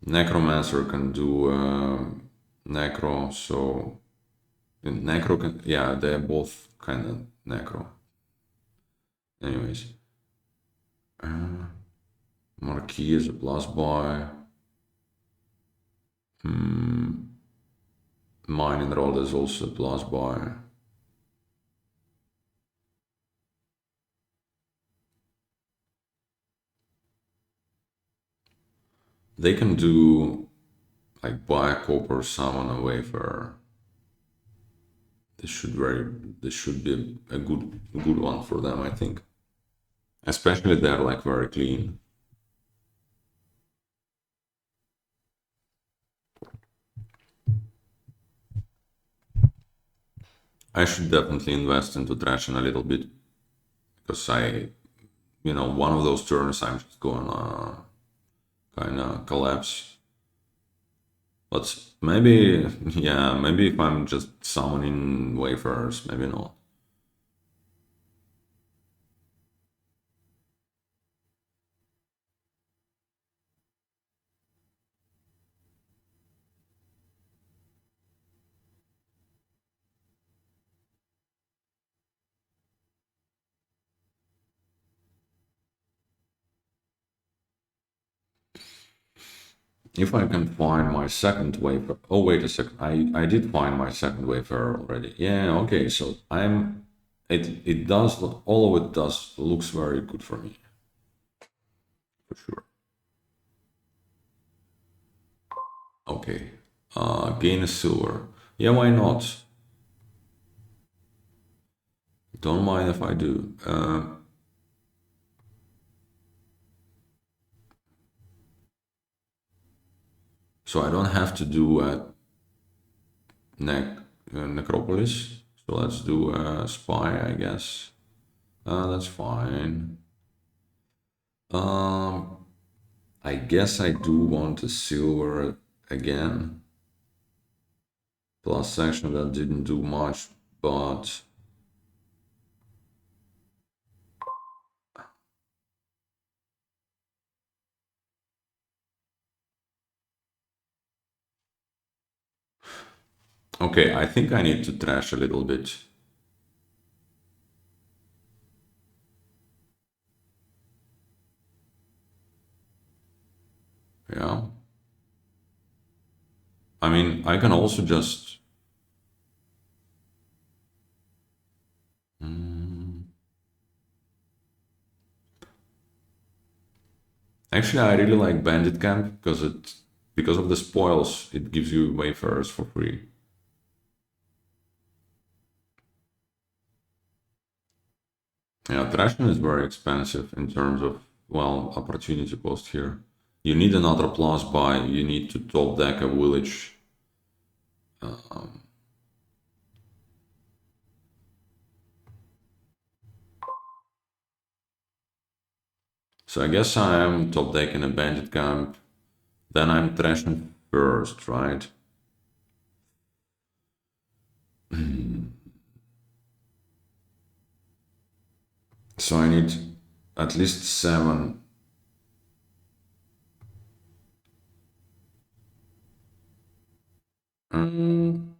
Necromancer can do Necro, so Necro can, yeah, they're both kind of Necro. Anyways, Marquis is a plus buy. Mining Rod is also a plus buy. They can do like buy a copper, summon a Wayfarer. This should be a good one for them, I think. Especially they're like very clean. I should definitely invest into Traction a little bit because one of those turns I'm just going kind of collapse. But maybe, yeah, maybe if I'm just summoning wayfarers, maybe not. If I can find my second wayfarer. Oh, wait a second. I did find my second wayfarer already. Yeah, okay. So it does, all of it does, looks very good for me, for sure. Okay. Gain a silver. Yeah, why not? Don't mind if I do. So I don't have to do nec necropolis. So let's do spy, I guess. That's fine. Um, I guess I do want a silver again. Plus section that didn't do much, but okay, I think I need to trash a little bit. Yeah. I mean, I can also just. Mm, actually, I really like Bandit Camp because of the spoils, it gives you wayfarers for free. Yeah, Thrashing is very expensive in terms of, well, opportunity cost here. You need another plus buy, you need to top deck a village. So I guess I am top decking a bandit camp, then I'm thrashing first, right? So I need at least 7. Mm,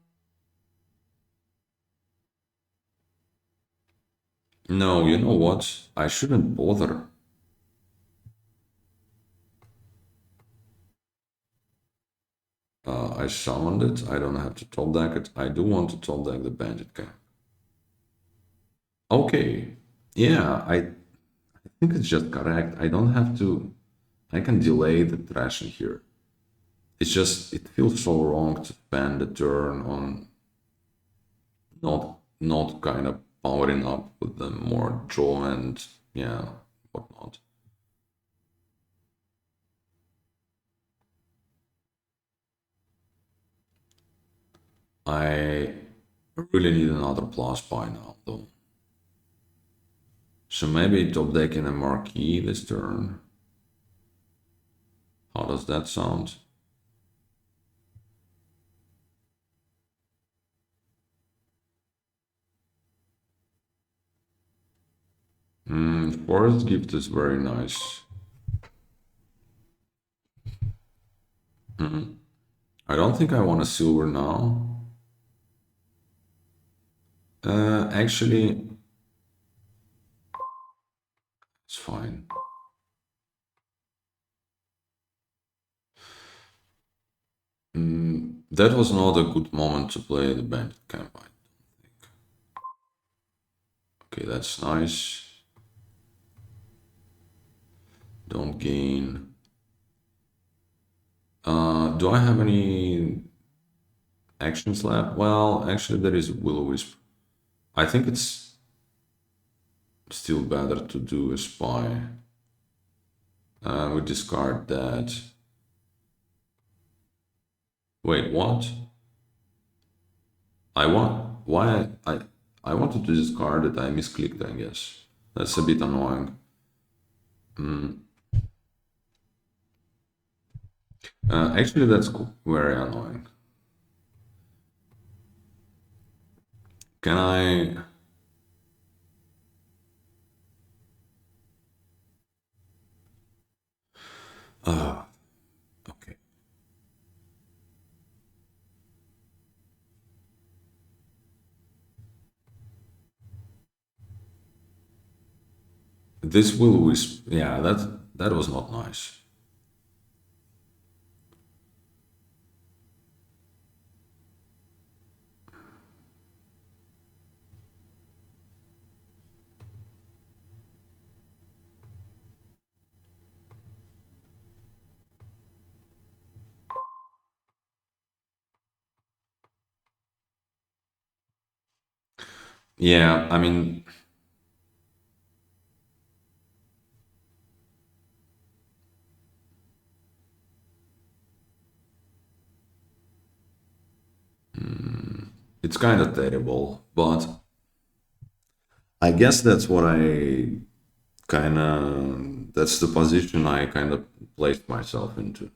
no, you know what? I shouldn't bother. I summoned it. I don't have to top deck it. I do want to top deck the bandit camp. Okay. Yeah, I think it's just correct. I don't have to. I can delay the thrashing here. It's just it feels so wrong to spend the turn on not kind of powering up with the more draw and yeah whatnot. I really need another plus by now though. So maybe top decking a marquee this turn. How does that sound? Forest gift is very nice. I don't think I want a silver now. Actually, it's fine. That was not a good moment to play the bandit campaign. Okay, that's nice. Don't gain. Do I have any action slap? Well, actually, there is will-o-wisp. I think it's still better to do a spy. We discard that. Wait, what? I want why I wanted to discard it. I misclicked, I guess. That's a bit annoying. Actually, that's very annoying. Can I? Okay. This will wisp. Yeah, that was not nice. Yeah, I mean, it's kind of terrible, but I guess that's what I kind of. That's the position I kind of placed myself into.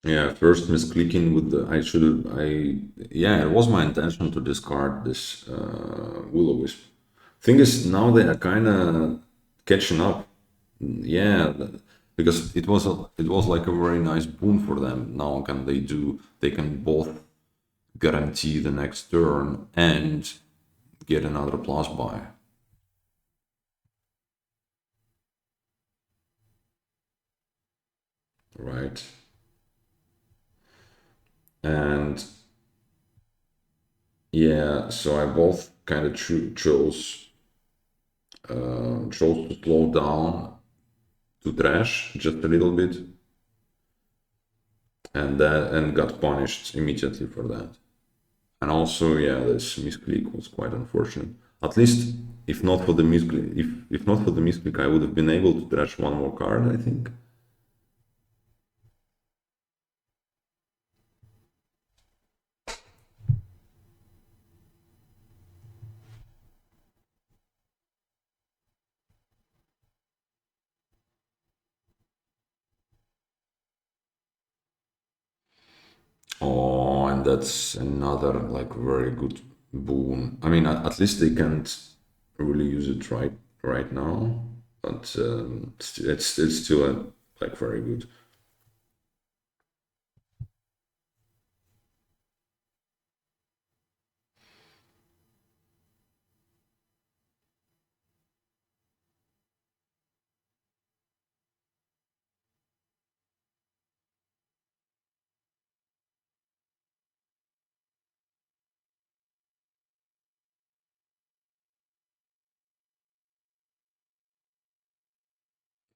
Yeah, first misclicking with the. I should have. Yeah, it was my intention to discard this will-o-wisp. Thing is, now they are kind of catching up. Yeah, because it was like a very nice boon for them. Now can they do? They can both guarantee the next turn and get another plus buy, right? And yeah, so I both kind of chose to slow down to trash just a little bit, and got punished immediately for that. And also, yeah, this misclick was quite unfortunate. At least, if not for the misclick, if not for the misclick, I would have been able to trash one more card, I think. Oh, and that's another like very good boon. I mean, at least they can't really use it right now, but it's still like very good.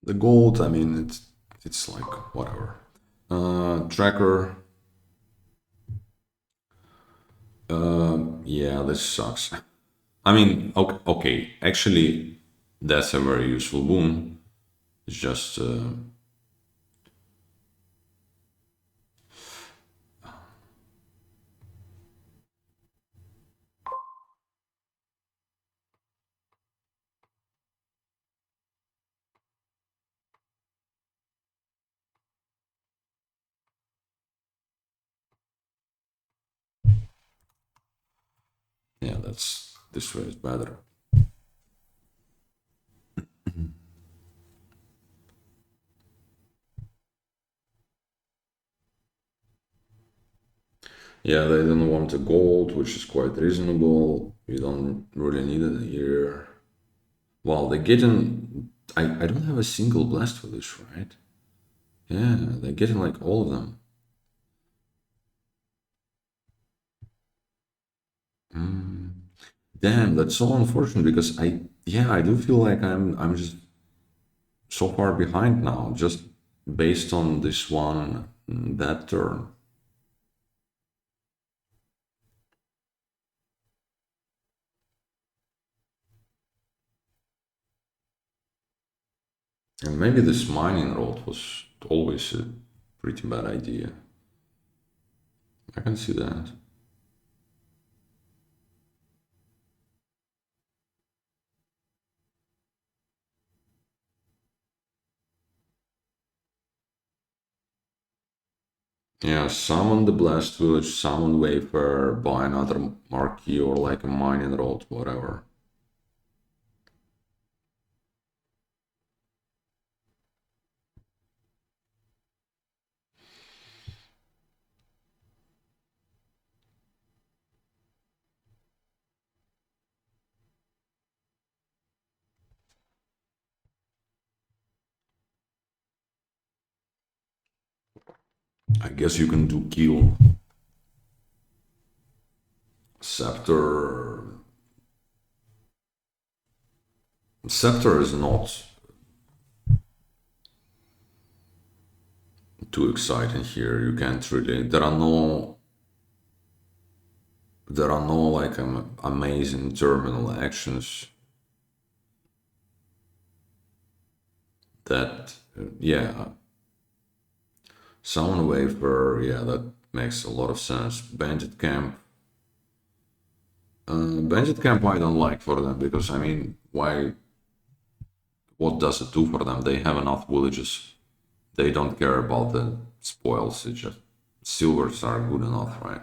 The gold, I mean, it's like whatever. Tracker, yeah, this sucks. I mean, okay, actually, that's a very useful boon. It's just, yeah, that's this way is better. Yeah, they don't want the gold, which is quite reasonable. You don't really need it here. Well, they're getting. I don't have a single blast for this, right? Yeah, they're getting like all of them. Damn, that's so unfortunate because yeah, I do feel like I'm just so far behind now, just based on this one that turn. And maybe this mining road was always a pretty bad idea. I can see that. Yeah, summon the Blast Village, summon Wayfarer, buy another marquee or like a mining road, whatever. I guess you can do kill. Scepter. Scepter is not too exciting here. You can't really. There are no like amazing terminal actions that. Yeah, Summon Wafer. Yeah, that makes a lot of sense. Bandit Camp. Bandit Camp I don't like for them because I mean, why? What does it do for them? They have enough villages. They don't care about the spoils. It's just silvers are good enough, right?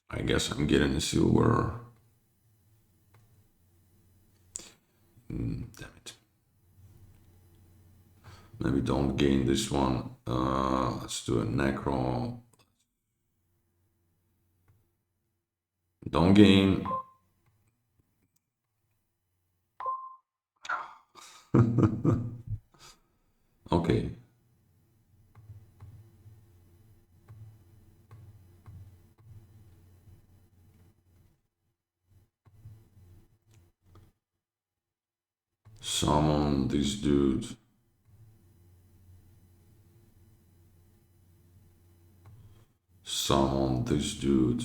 I guess I'm getting a silver. Damn it. Maybe don't gain this one. Let's do a necro. Don't gain. Okay. Summon this dude. Summon this dude.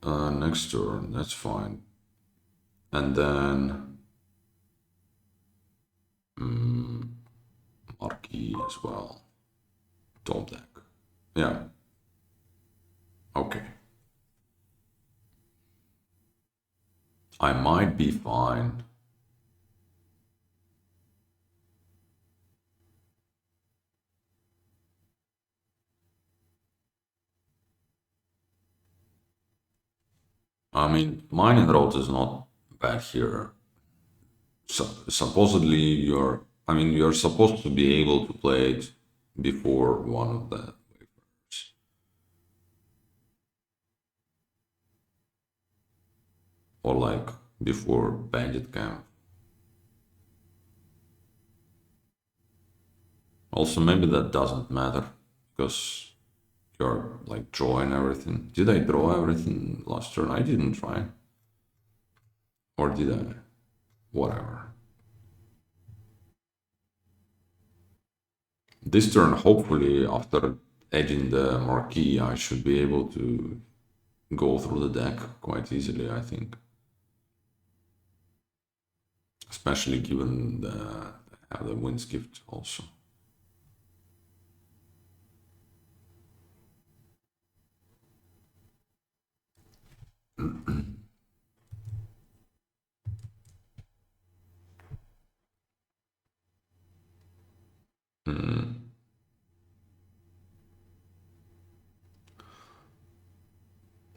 Next turn, that's fine. And then Marquee as well. Top deck. Yeah. Okay. I might be fine. I mean, mining road is not bad here. Supposedly, I mean, you're supposed to be able to play it before one of the wafers, or like before Bandit Camp. Also, maybe that doesn't matter because you're like drawing everything. Did I draw everything last turn? I didn't try. Or did I? Whatever. This turn, hopefully, after edging the marquee, I should be able to go through the deck quite easily, I think. Especially given the Wind's Gift also.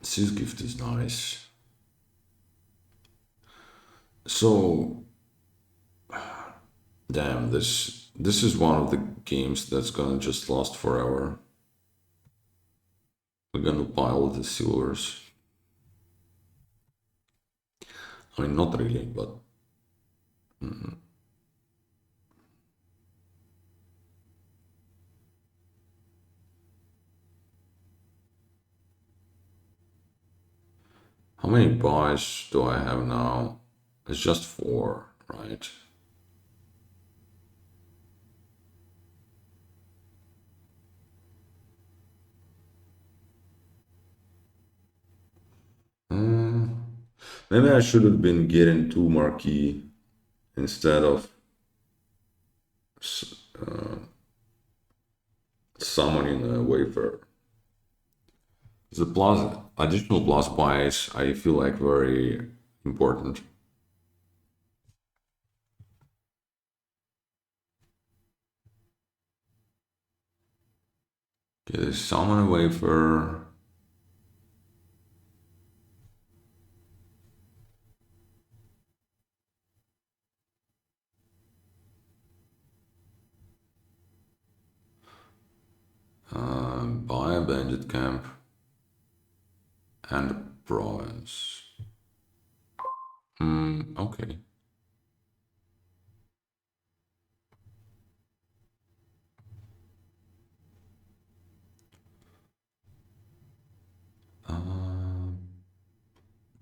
This gift is nice. So, damn, this is one of the games that's gonna just last forever. We're gonna pile the silvers. I mean, not really, but how many buys do I have now? It's just 4, right? Maybe I should have been getting two marquee instead of summoning a Wayfarer. The plus additional plus buys I feel like very important. Okay, summon a Wayfarer. Buy a bandit camp and a province. Okay.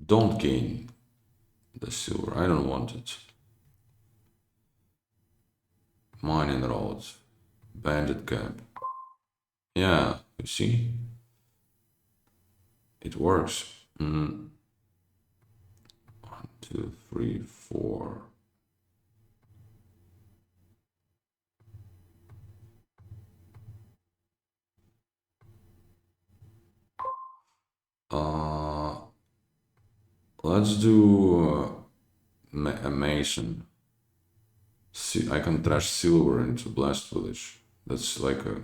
Don't gain the silver. I don't want it. Mining roads. Bandit camp. Yeah, you see? It works. One, two, three, four. Uh, let's do a mason. See, I can trash silver into blast village. That's like a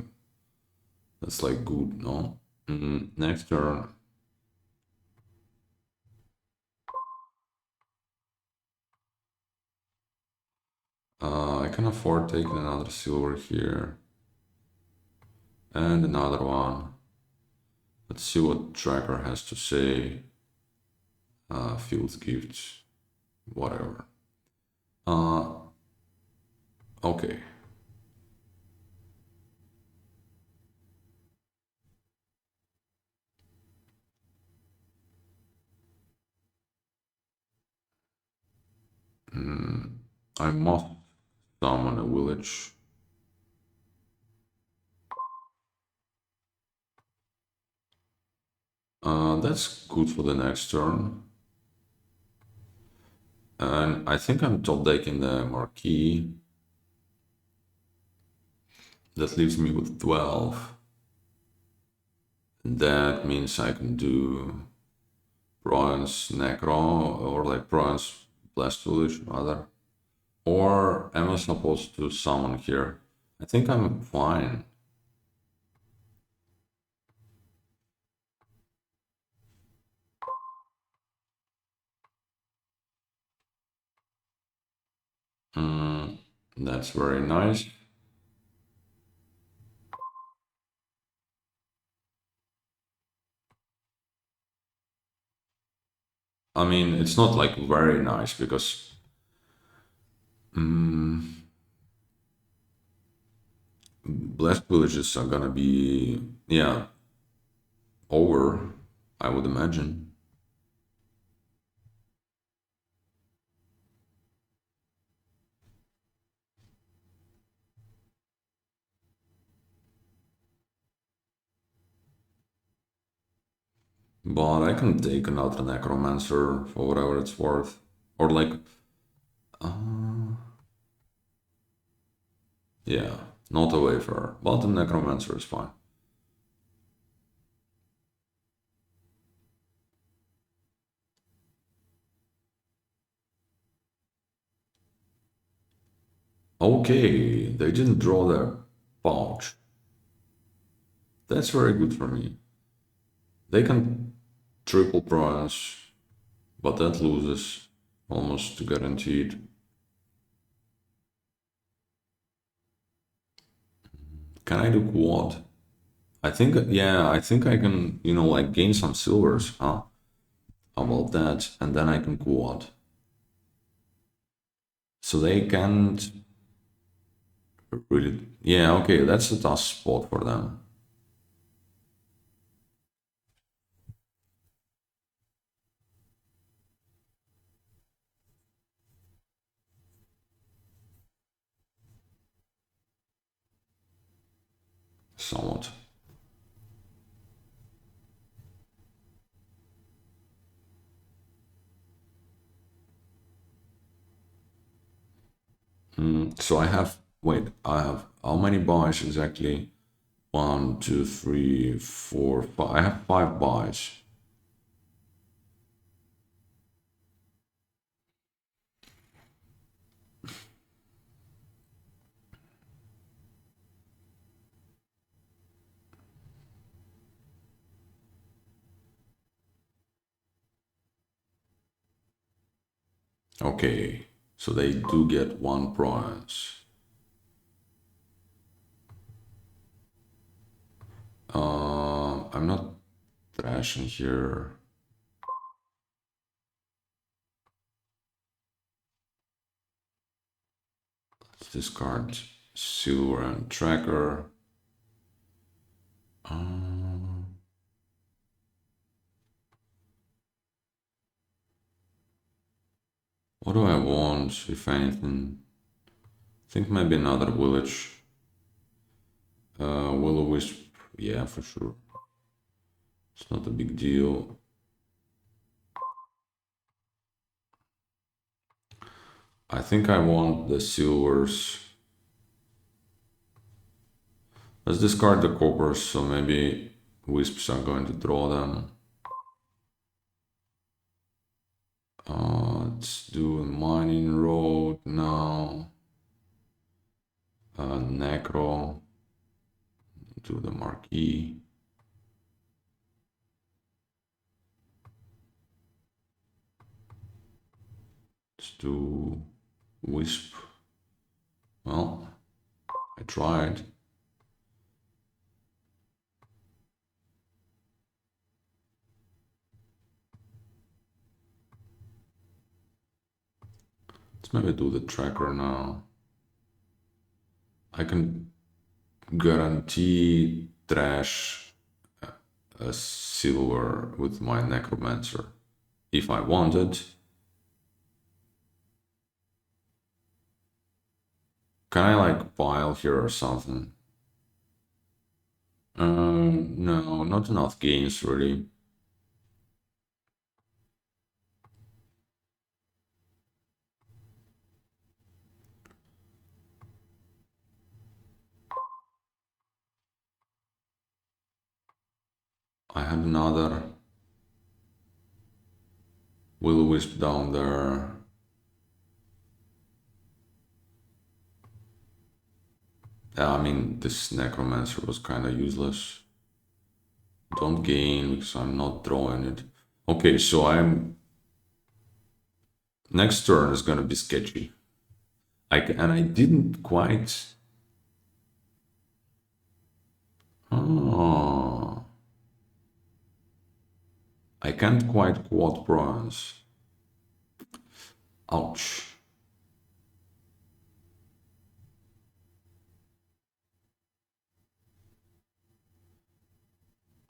that's like good, no? Next turn. I can afford taking another silver here and another one. Let's see what tracker has to say. Field gifts, whatever. Okay. I must summon a village. That's good for the next turn. And I think I'm top decking the marquee. That leaves me with 12. That means I can do bronze necro or like bronze blast village rather. Or am I supposed to summon here? I think I'm fine. That's very nice. I mean, it's not like very nice because blessed villages are gonna be, yeah, over, I would imagine. But I can take another necromancer for whatever it's worth. Or like, yeah, not a wayfarer, but a necromancer is fine. Okay, they didn't draw their pouch. That's very good for me. They can triple price, but that loses almost guaranteed. Can I do quad? I think, yeah, I think I can, like gain some silvers, huh? How about that? And then I can quad. So they can't really, yeah, okay, that's a tough spot for them. Somewhat. So I have, wait, I have how many buys exactly? One, two, three, four, five. I have 5 buys. Okay, so they do get 1 prize. I'm not trashing here. Let's discard silver and tracker. What do I want, if anything? I think maybe another village. Will-o-wisp, yeah, for sure. It's not a big deal. I think I want the silvers. Let's discard the coppers, so maybe wisps are going to draw them. Let's do a mining road now. Necro. Do the marquee. Let's do wisp. Well, I tried. Let's maybe do the tracker now. I can guarantee trash a silver with my necromancer if I wanted. Can I like pile here or something? No, not enough gains really. I had another will-o-wisp down there. I mean, this necromancer was kind of useless. Don't gain because I'm not drawing it. Okay, so I'm... Next turn is gonna be sketchy. And I didn't quite... Oh... I can't quite quad bronze. Ouch.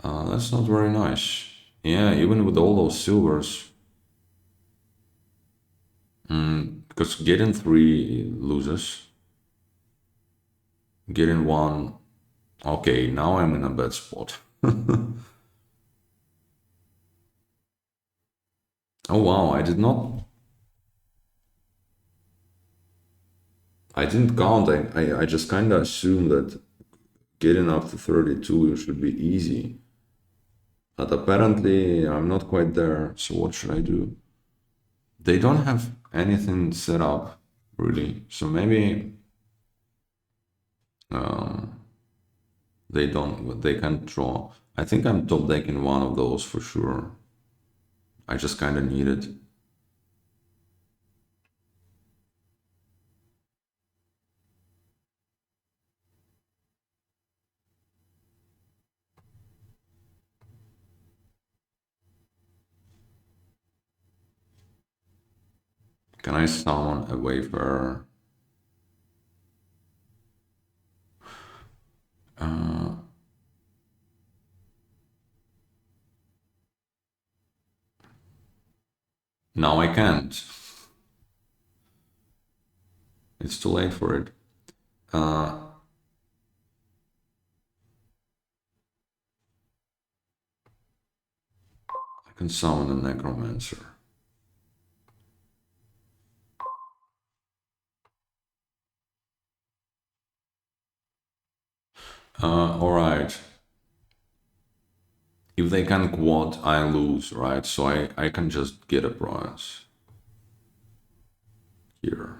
That's not very nice. Yeah, even with all those silvers. Because getting 3 loses. Getting 1... Okay, now I'm in a bad spot. Oh wow, I did not... I didn't count. I just kind of assumed that getting up to 32 should be easy. But apparently I'm not quite there, so what should I do? They don't have anything set up, really. So maybe they can't draw. I think I'm top decking one of those for sure. I just kind of need it. Can I summon a Wayfarer? No, I can't. It's too late for it. I can summon a Necromancer. All right. If they can quad, I lose, right? So I can just get a bronze here.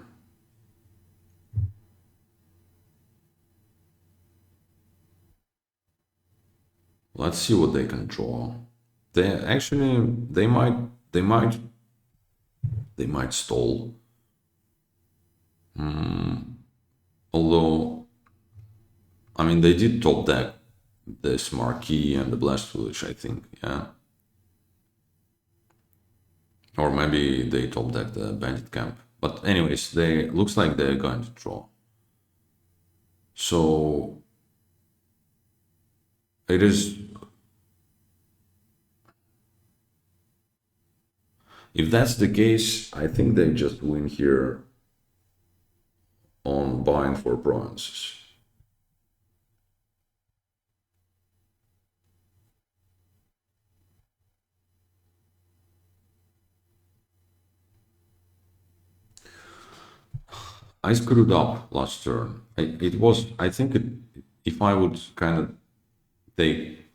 Let's see what they can draw. They actually they might they might stall. Although I mean they did top deck this Marquee and the Blast Village, I think, yeah. Or maybe they top deck the Bandit Camp. But anyways, they looks like they're going to draw. So it is. If that's the case, I think they just win here on buying for bronzes. I screwed up last turn. It was, I think, if I would kind of take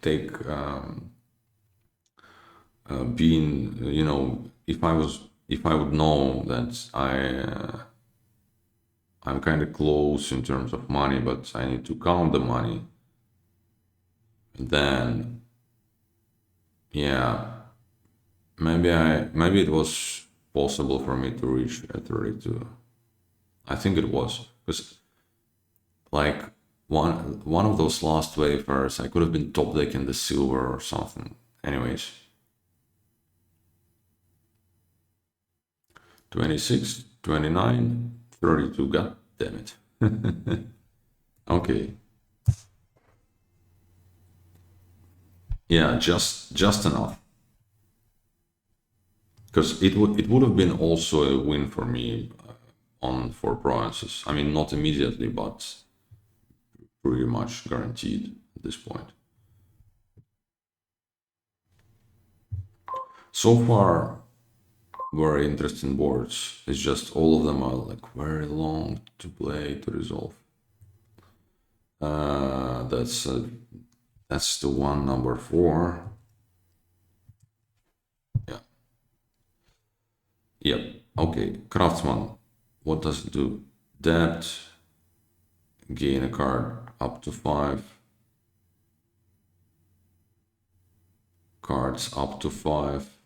being, if I would know that I'm kind of close in terms of money, but I need to count the money, then yeah, maybe it was possible for me to reach at 32. I think it was because like one of those last wafers, I could have been top decking the silver or something. Anyways, 26, 29, 32. God damn it. Okay. Yeah, just enough. Because it would have been also a win for me on 4 bronzes. I mean, not immediately, but pretty much guaranteed at this point. So far, very interesting boards. It's just all of them are like very long to play to resolve. That's the one number 4. Yeah. Yep. Okay. Craftsman. What does it do? Debt. Gain a card up to 5. Cards up to 5.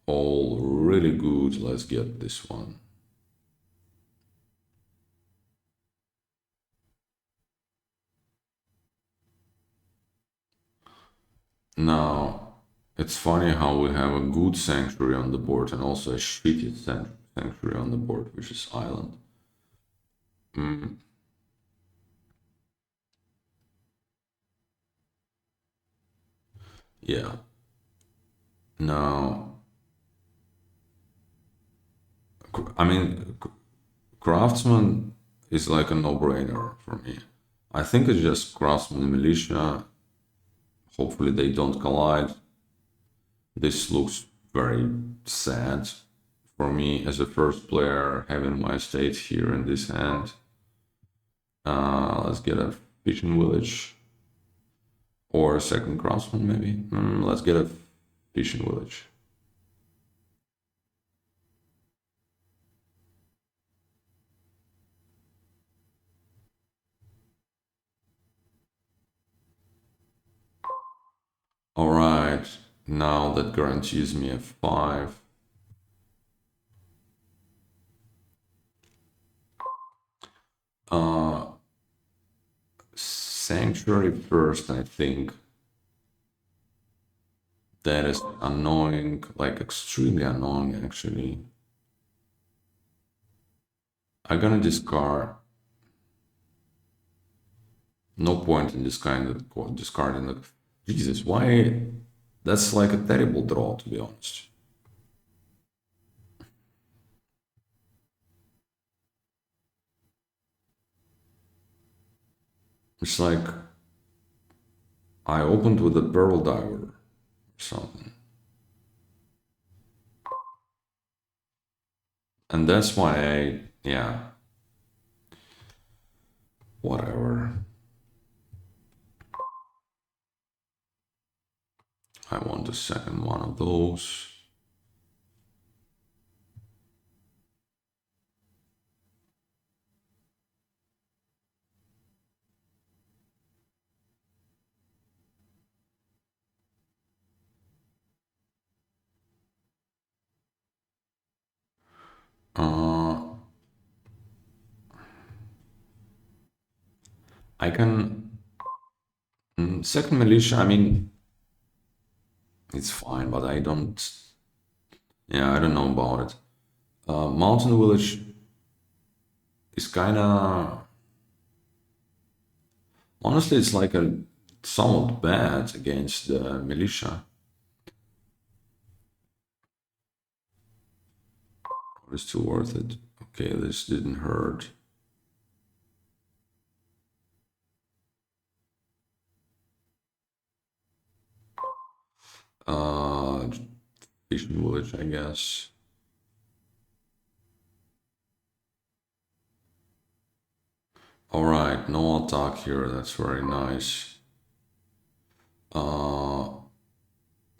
All really good. Let's get this one. Now, it's funny how we have a good sanctuary on the board and also a shitty sanctuary on the board, which is island. Yeah. Now, I mean, Craftsman is like a no-brainer for me. I think it's just Craftsman and Militia. Hopefully they don't collide. This looks very sad for me as a first player having my state here in this hand. Let's get a fishing village or a second craftsman maybe. Let's get a fishing village. All right, now that guarantees me a 5. Sanctuary first, I think. That is annoying, like extremely annoying actually. I'm gonna discard. No point in this kind of discarding the. Jesus, why? That's like a terrible draw, to be honest. It's like I opened with a Pearl Diver or something. And that's why yeah, whatever. second one of those. I can second militia. I mean, it's fine, but I don't. Yeah, I don't know about it. Mountain village is kind of honestly, it's like a somewhat bad against the militia. It's still worth it. Okay, this didn't hurt. Fishing village, I guess. All right, no attack here. That's very nice.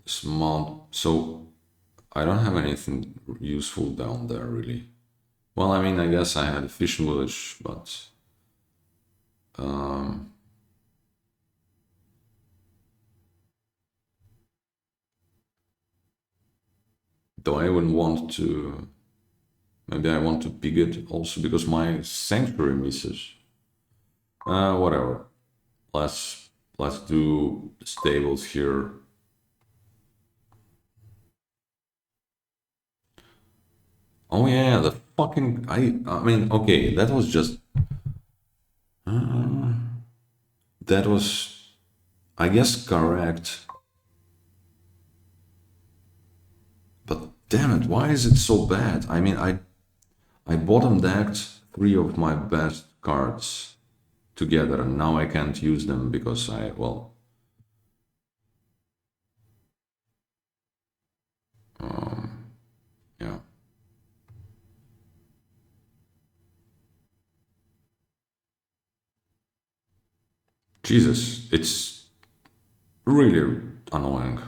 Small. So I don't have anything useful down there really. Well, I mean, I guess I had a fishing village, but do I even want to? Maybe I want to pig it also because my sanctuary misses. Whatever. Let's do stables here. Oh yeah, the fucking I mean, okay, that was just that was I guess correct. But damn it, why is it so bad? I mean, I bottom decked 3 of my best cards together and now I can't use them because well, yeah. Jesus, it's really annoying.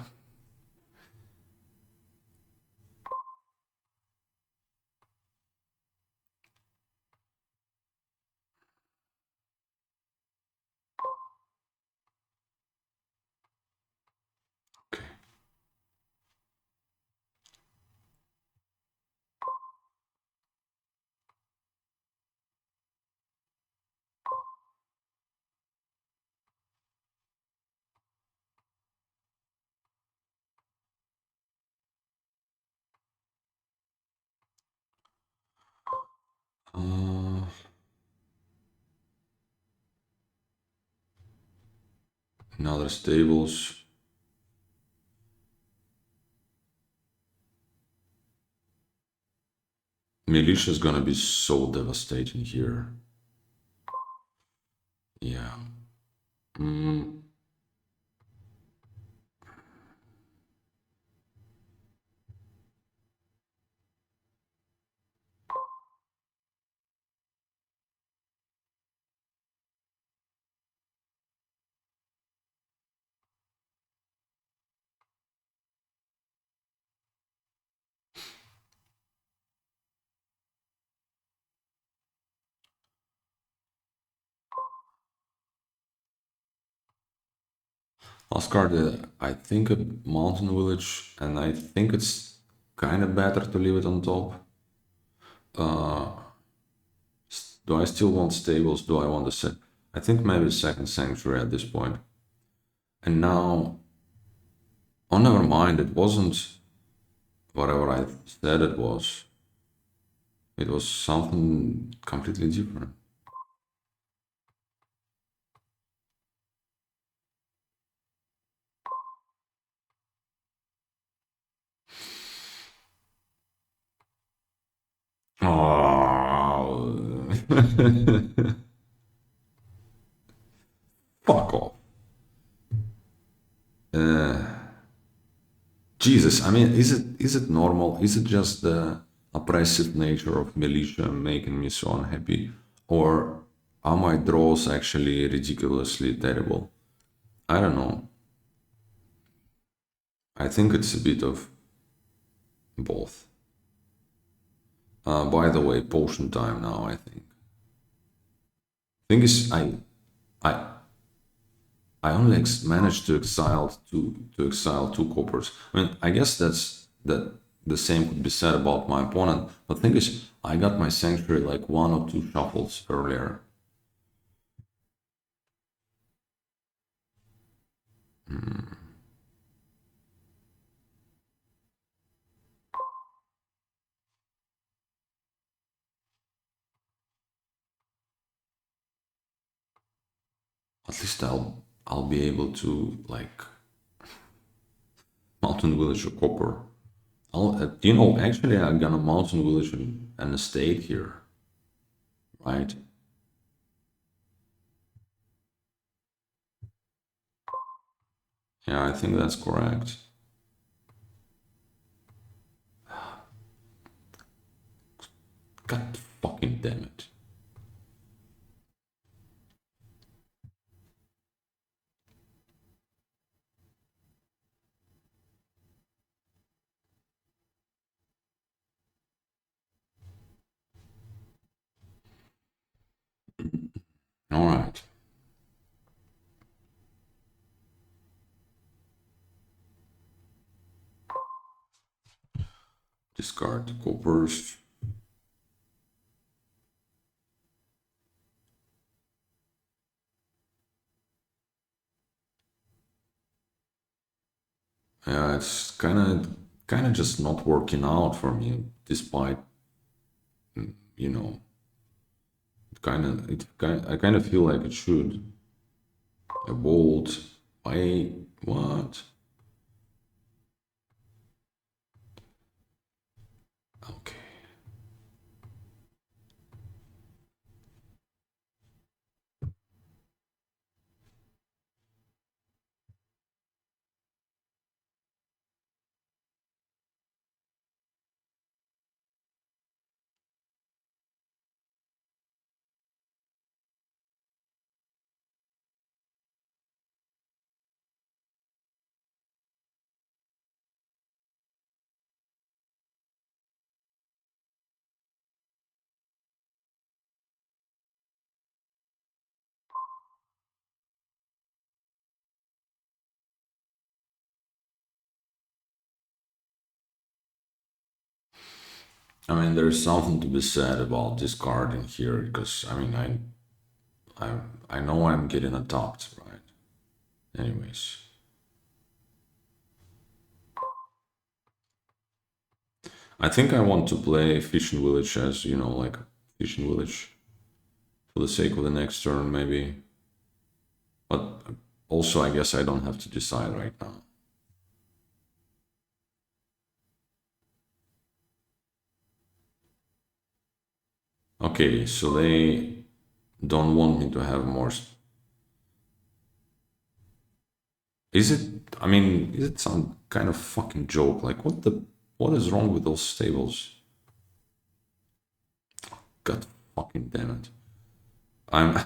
Okay. Uh, Another stables. Militia is gonna be so devastating here. Yeah. Last card, I think a mountain village, and I think it's kind of better to leave it on top. Do I still want stables? Do I want the set? I think maybe a second sanctuary at this point. And now, oh, never mind. It wasn't whatever I said it was. It was something completely different. Oh, fuck off. Jesus, I mean, is it normal? Is it just the oppressive nature of militia making me so unhappy, or are my draws actually ridiculously terrible? I don't know. I think it's a bit of both. By the way, potion time now, I think. Thing is, I I only managed to exile two coppers. I mean, I guess that the same could be said about my opponent. But thing is, I got my sanctuary like one or two shuffles earlier. At least I'll be able to like mountain village or copper. You know, actually, I'm gonna mountain village and a state here, right? Yeah, I think that's correct. God fucking damn it. All right. Discard the coppers. Yeah, it's kind of just not working out for me, despite you know, I kind of feel like it should. A bolt. Wait, what? Okay. I mean, there's something to be said about discarding here because I mean, I know I'm getting attacked, right? Anyways, I think I want to play Fishing Village as you know, like Fishing Village for the sake of the next turn, maybe. But also, I guess I don't have to decide right now. Okay, so they don't want me to have more. Is it? I mean, is it some kind of fucking joke? Like, what is wrong with those stables? God fucking damn it! I'm.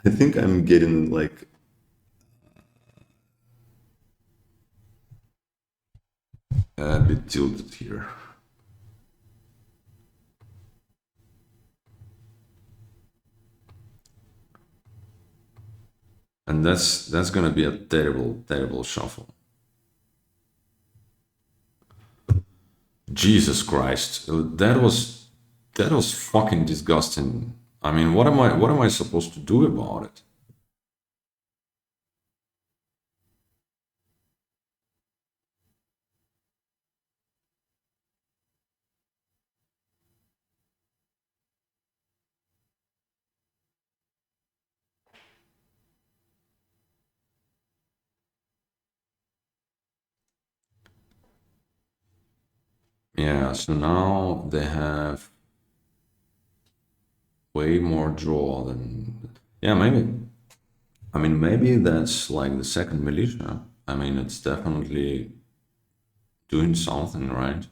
I think I'm getting like a bit tilted here, and that's gonna be a terrible, terrible shuffle. Jesus Christ, that was fucking disgusting. I mean, what am I supposed to do about it? Yeah, so now they have way more draw than. Yeah, maybe. I mean, maybe that's like the second militia. I mean, it's definitely doing something, right?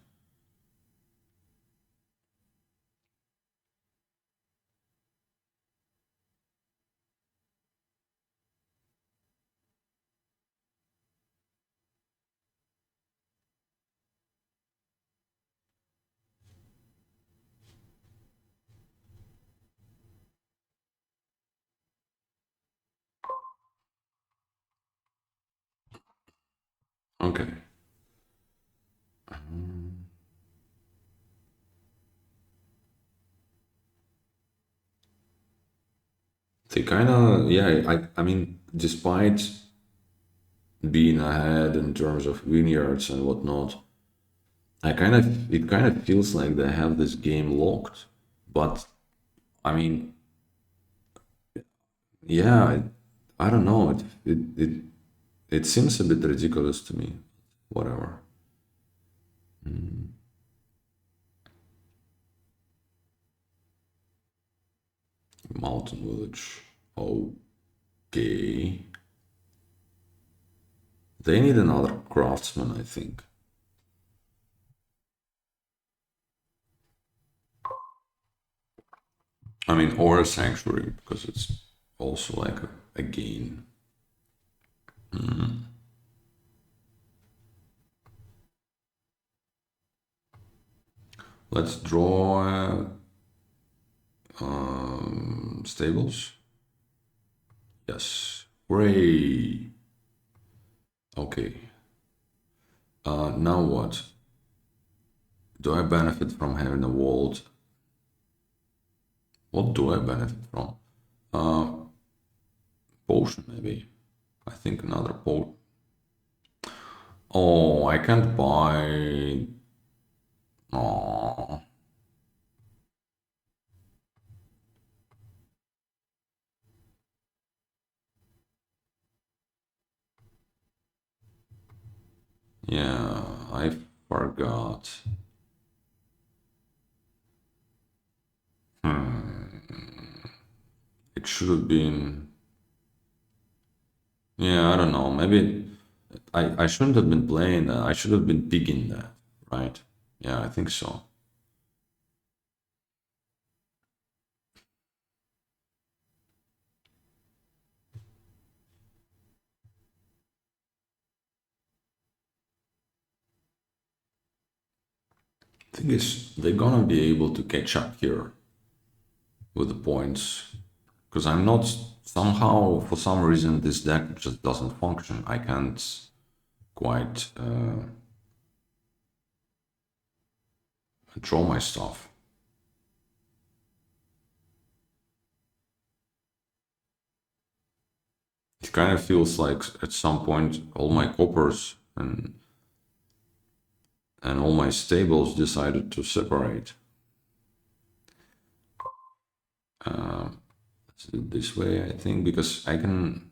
They kind of, yeah, I mean, despite being ahead in terms of vineyards and whatnot, it kind of feels like they have this game locked. But I mean, yeah, I don't know. It seems a bit ridiculous to me. Whatever. Mountain village. Okay. They need another craftsman, I think. I mean, or a sanctuary, because it's also like a gain. Let's draw stables. Yes. Hooray. Okay. Now what? Do I benefit from having a vault? What do I benefit from? Potion, maybe. I think another potion. Oh, I can't buy. Oh, yeah, I forgot. It should have been. Yeah, I don't know. Maybe I shouldn't have been playing that. I should have been picking that, right? Yeah, I think so. Thing is, they're gonna be able to catch up here with the points because I'm not somehow for some reason this deck just doesn't function. I can't quite draw my stuff. It kind of feels like at some point all my coppers and all my stables decided to separate. Let's do it this way, I think, because I can.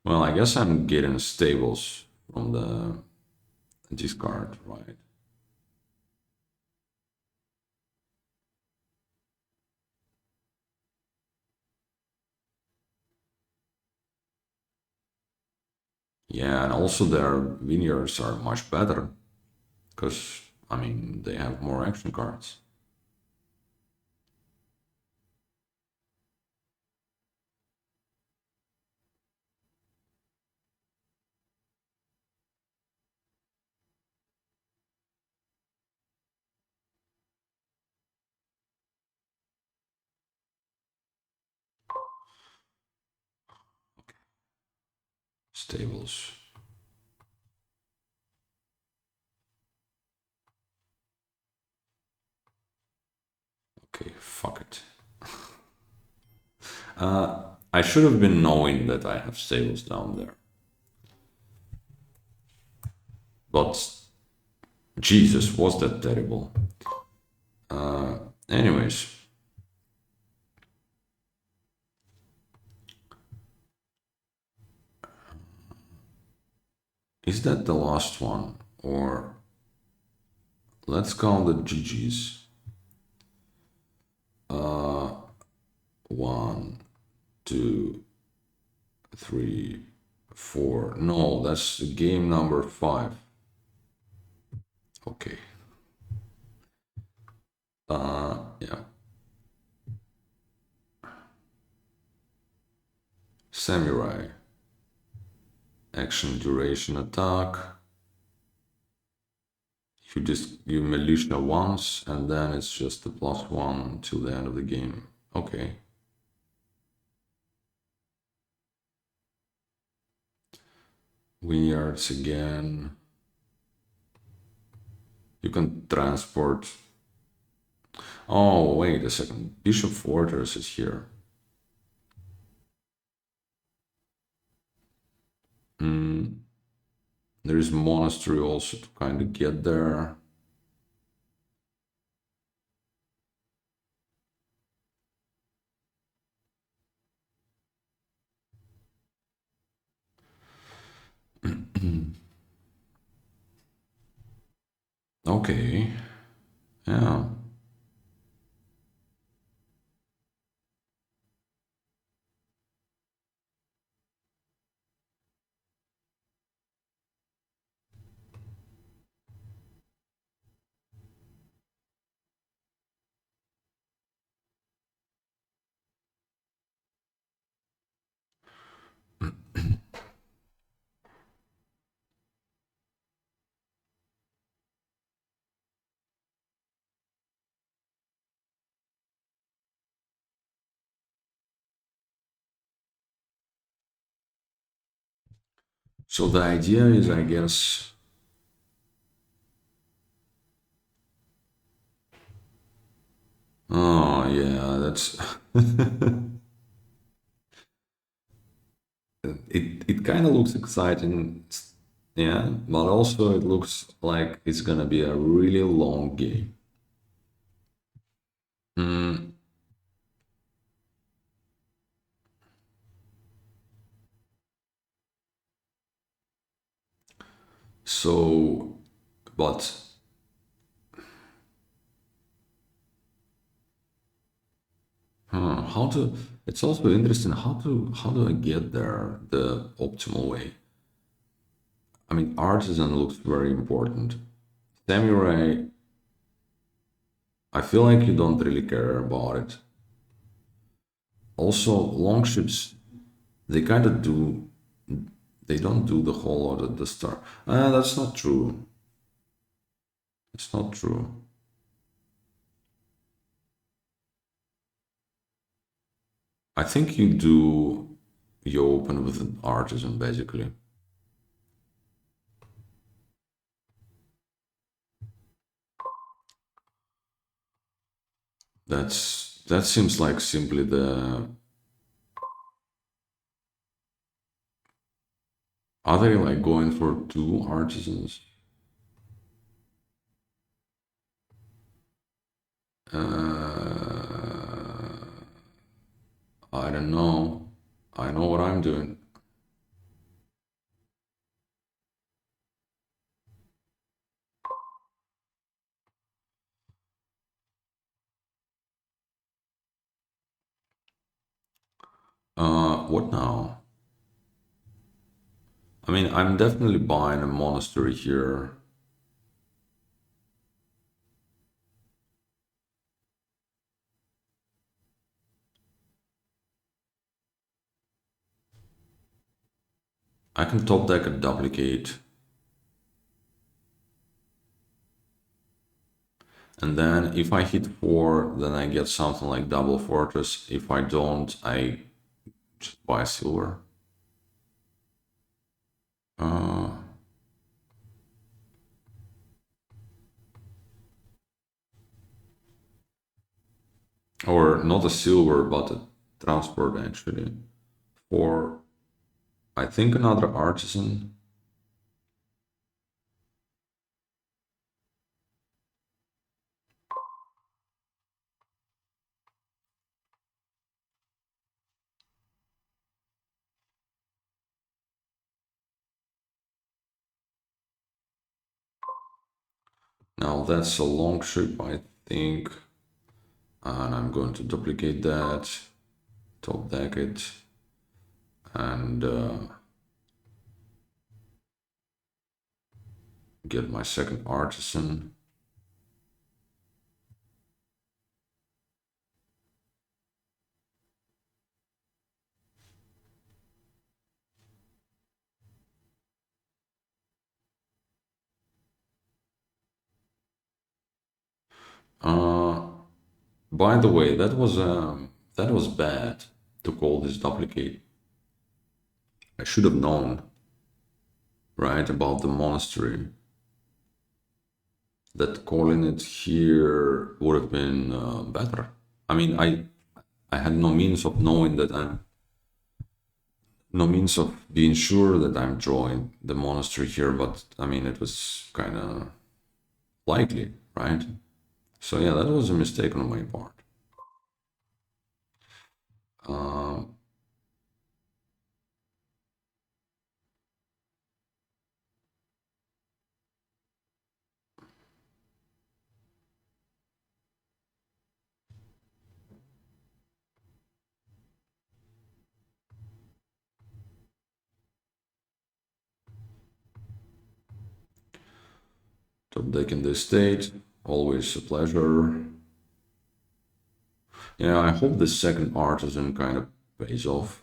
Well, I guess I'm getting stables from the discard, right? Yeah, and also their vineyards are much better because I mean they have more action cards. Stables. Okay, fuck it. I should have been knowing that I have stables down there. But Jesus, was that terrible? Anyways, is that the last one? Or let's call the GG's. One, two, three, four. No, that's game number 5. Okay. Yeah. Samurai. Action duration attack. You militia once, and then it's just a +1 till the end of the game. Okay. Vineyards again. You can transport. Oh, wait a second. Bishop Fortress is here. There is monastery also to kind of get there. Okay, yeah. So the idea is, I guess, oh yeah, that's it kind of looks exciting, yeah, but also it looks like it's gonna be a really long game. Mm, so, but how to? It's also interesting how do I get there the optimal way? I mean, artisan looks very important. Samurai, I feel like you don't really care about it. Also, longships, they kind of do, they don't do the whole lot at the start. That's not true. It's not true. I think you open with an artisan basically. That seems like simply the, are they like going for two artisans? I don't know. I know what I'm doing. What now? I mean, I'm definitely buying a monastery here. I can top deck a duplicate, and then if I hit 4, then I get something like double fortress. If I don't, I just buy silver. Uh, or not a silver, but a transport actually. For, I think, another artisan. Now that's a long ship, I think, and I'm going to duplicate that, top deck it, and get my second artisan. Uh, by the way, that was bad to call this duplicate. I should have known, right, about the monastery. That calling it here would have been better. I mean, I had no means of knowing that no means of being sure that I'm drawing the monastery here, but I mean, it was kind of likely, right? So yeah, that was a mistake on my part. Um, Top deck in this state, always a pleasure. Yeah, I hope the second artisan kind of pays off.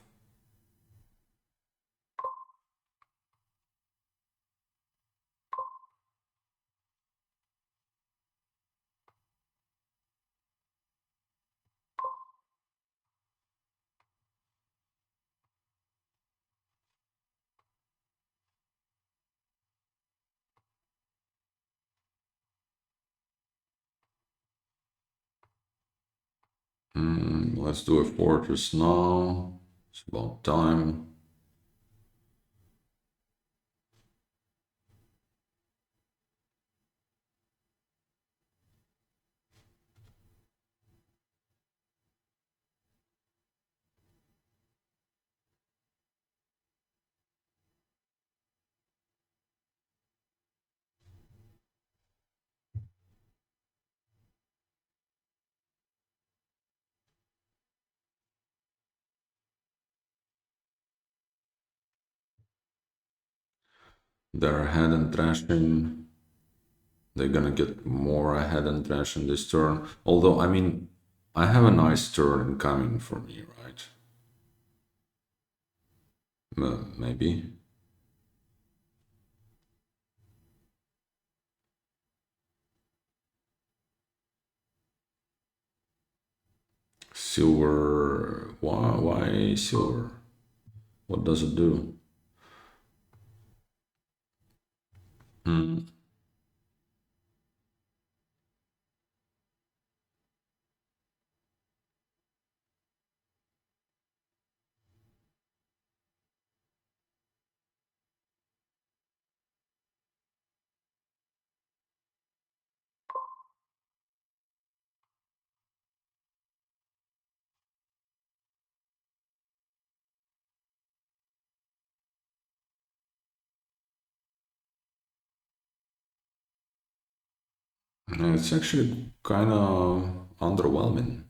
Let's do a fortress now. It's about time. They're ahead and thrashing. They're gonna get more ahead and thrashing this turn. Although, I mean, I have a nice turn coming for me, right? Maybe. Silver. Why silver? What does it do? Hmm. It's actually kind of underwhelming.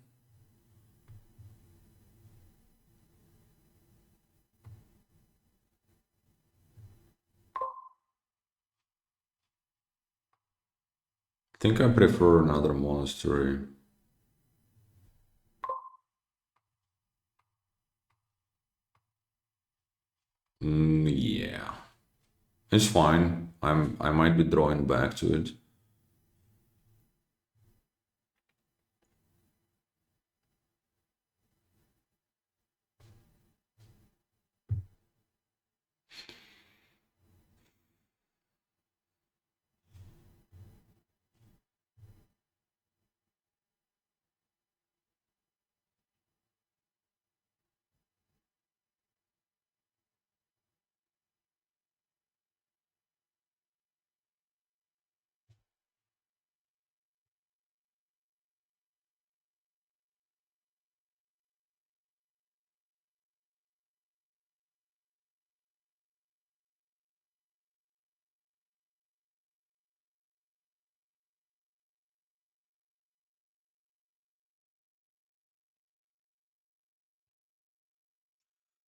I think I prefer another monastery. Yeah, it's fine. I might be drawing back to it.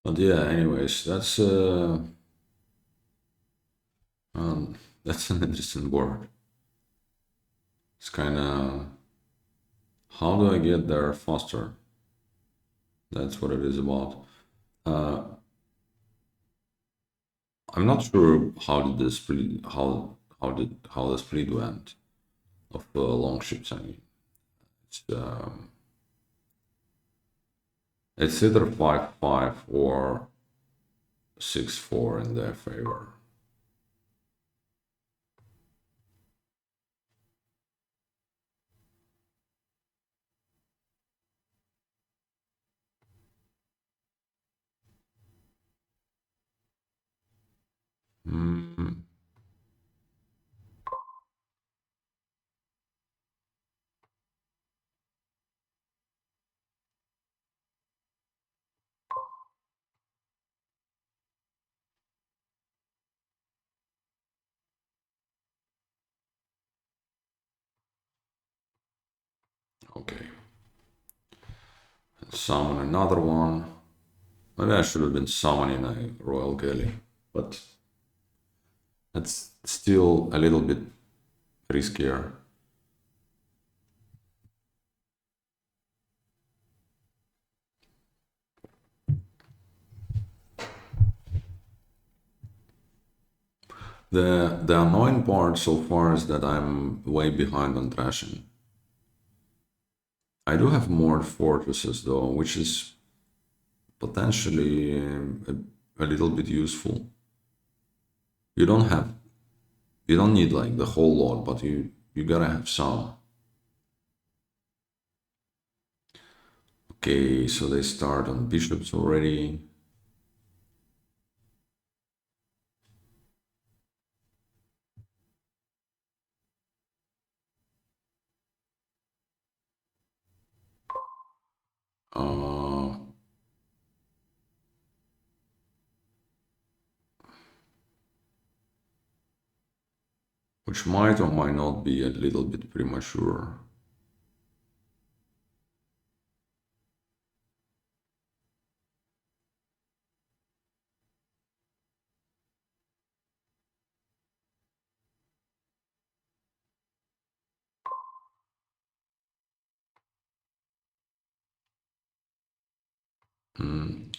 But yeah, anyways, um, that's an interesting board. It's kind of how do I get there faster? That's what it is about. Uh, I'm not sure how the split went of long ships. I mean, it's it's either 5-5 or 6-4 in their favor. Okay. Summon another one. Maybe I should have been summoning a Royal Galley, but that's still a little bit riskier. The annoying part so far is that I'm way behind on trashing. I do have more fortresses though, which is potentially a little bit useful. You don't have, you don't need like the whole lot, but you gotta have some. Okay, so they start on bishops already. Uh, which might or might not be a little bit premature.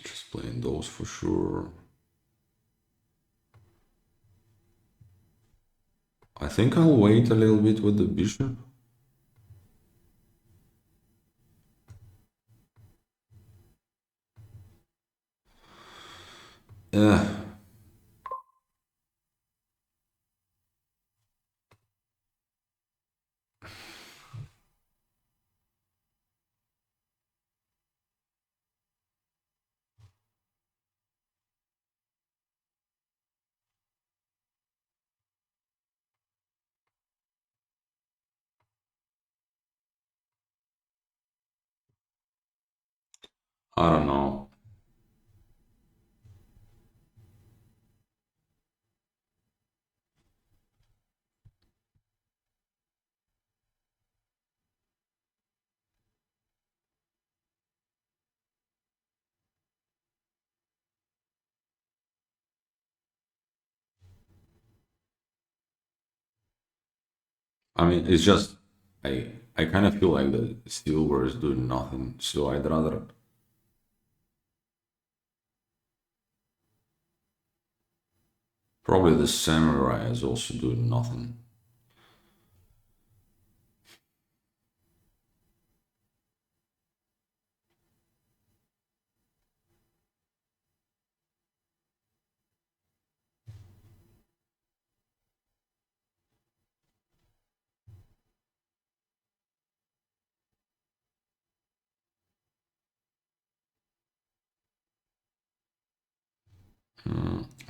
Just playing those for sure. I think I'll wait a little bit with the bishop. Yeah, I don't know. I mean, it's just I kind of feel like the silver is doing nothing, so I'd rather. Probably the samurai is also doing nothing.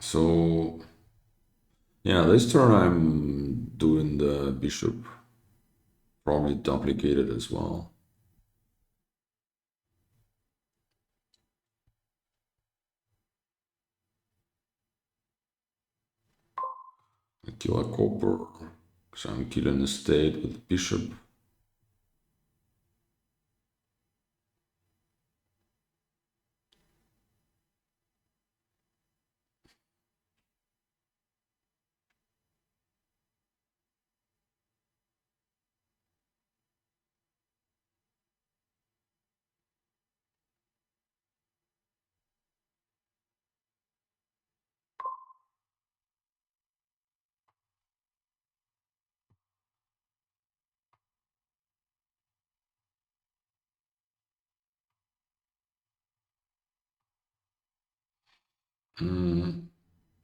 So yeah, this turn I'm doing the bishop, probably duplicated as well. I kill a copper, because I'm killing the state with the bishop.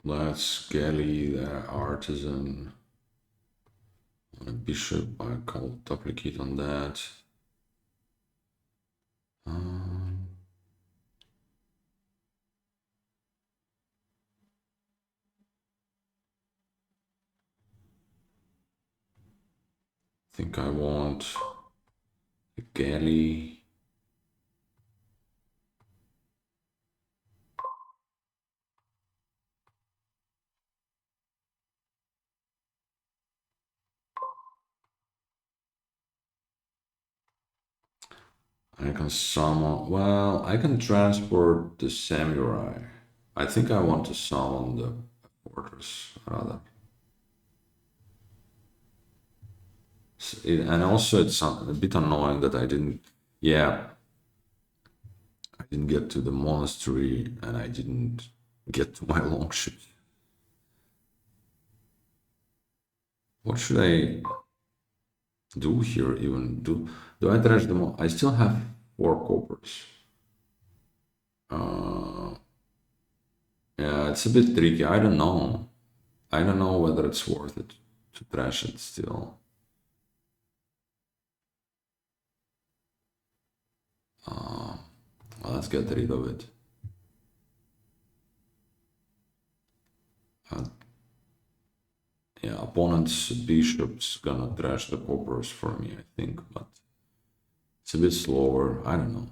Let's galley the artisan on a bishop. I call duplicate on that. Um, think I want a galley. I can summon. Well, I can transport the samurai. I think I want to summon the fortress rather. And also, it's a bit annoying that I didn't. Yeah, I didn't get to the monastery, and I didn't get to my longship. What should I do here? Even do I trash them all? I still have 4 coppers. Uh, yeah, it's a bit tricky. I don't know. I don't know whether it's worth it to trash it still. Well, let's get rid of it. Uh, yeah, opponent's bishop's gonna trash the coppers for me, I think, but it's a bit slower. I don't know.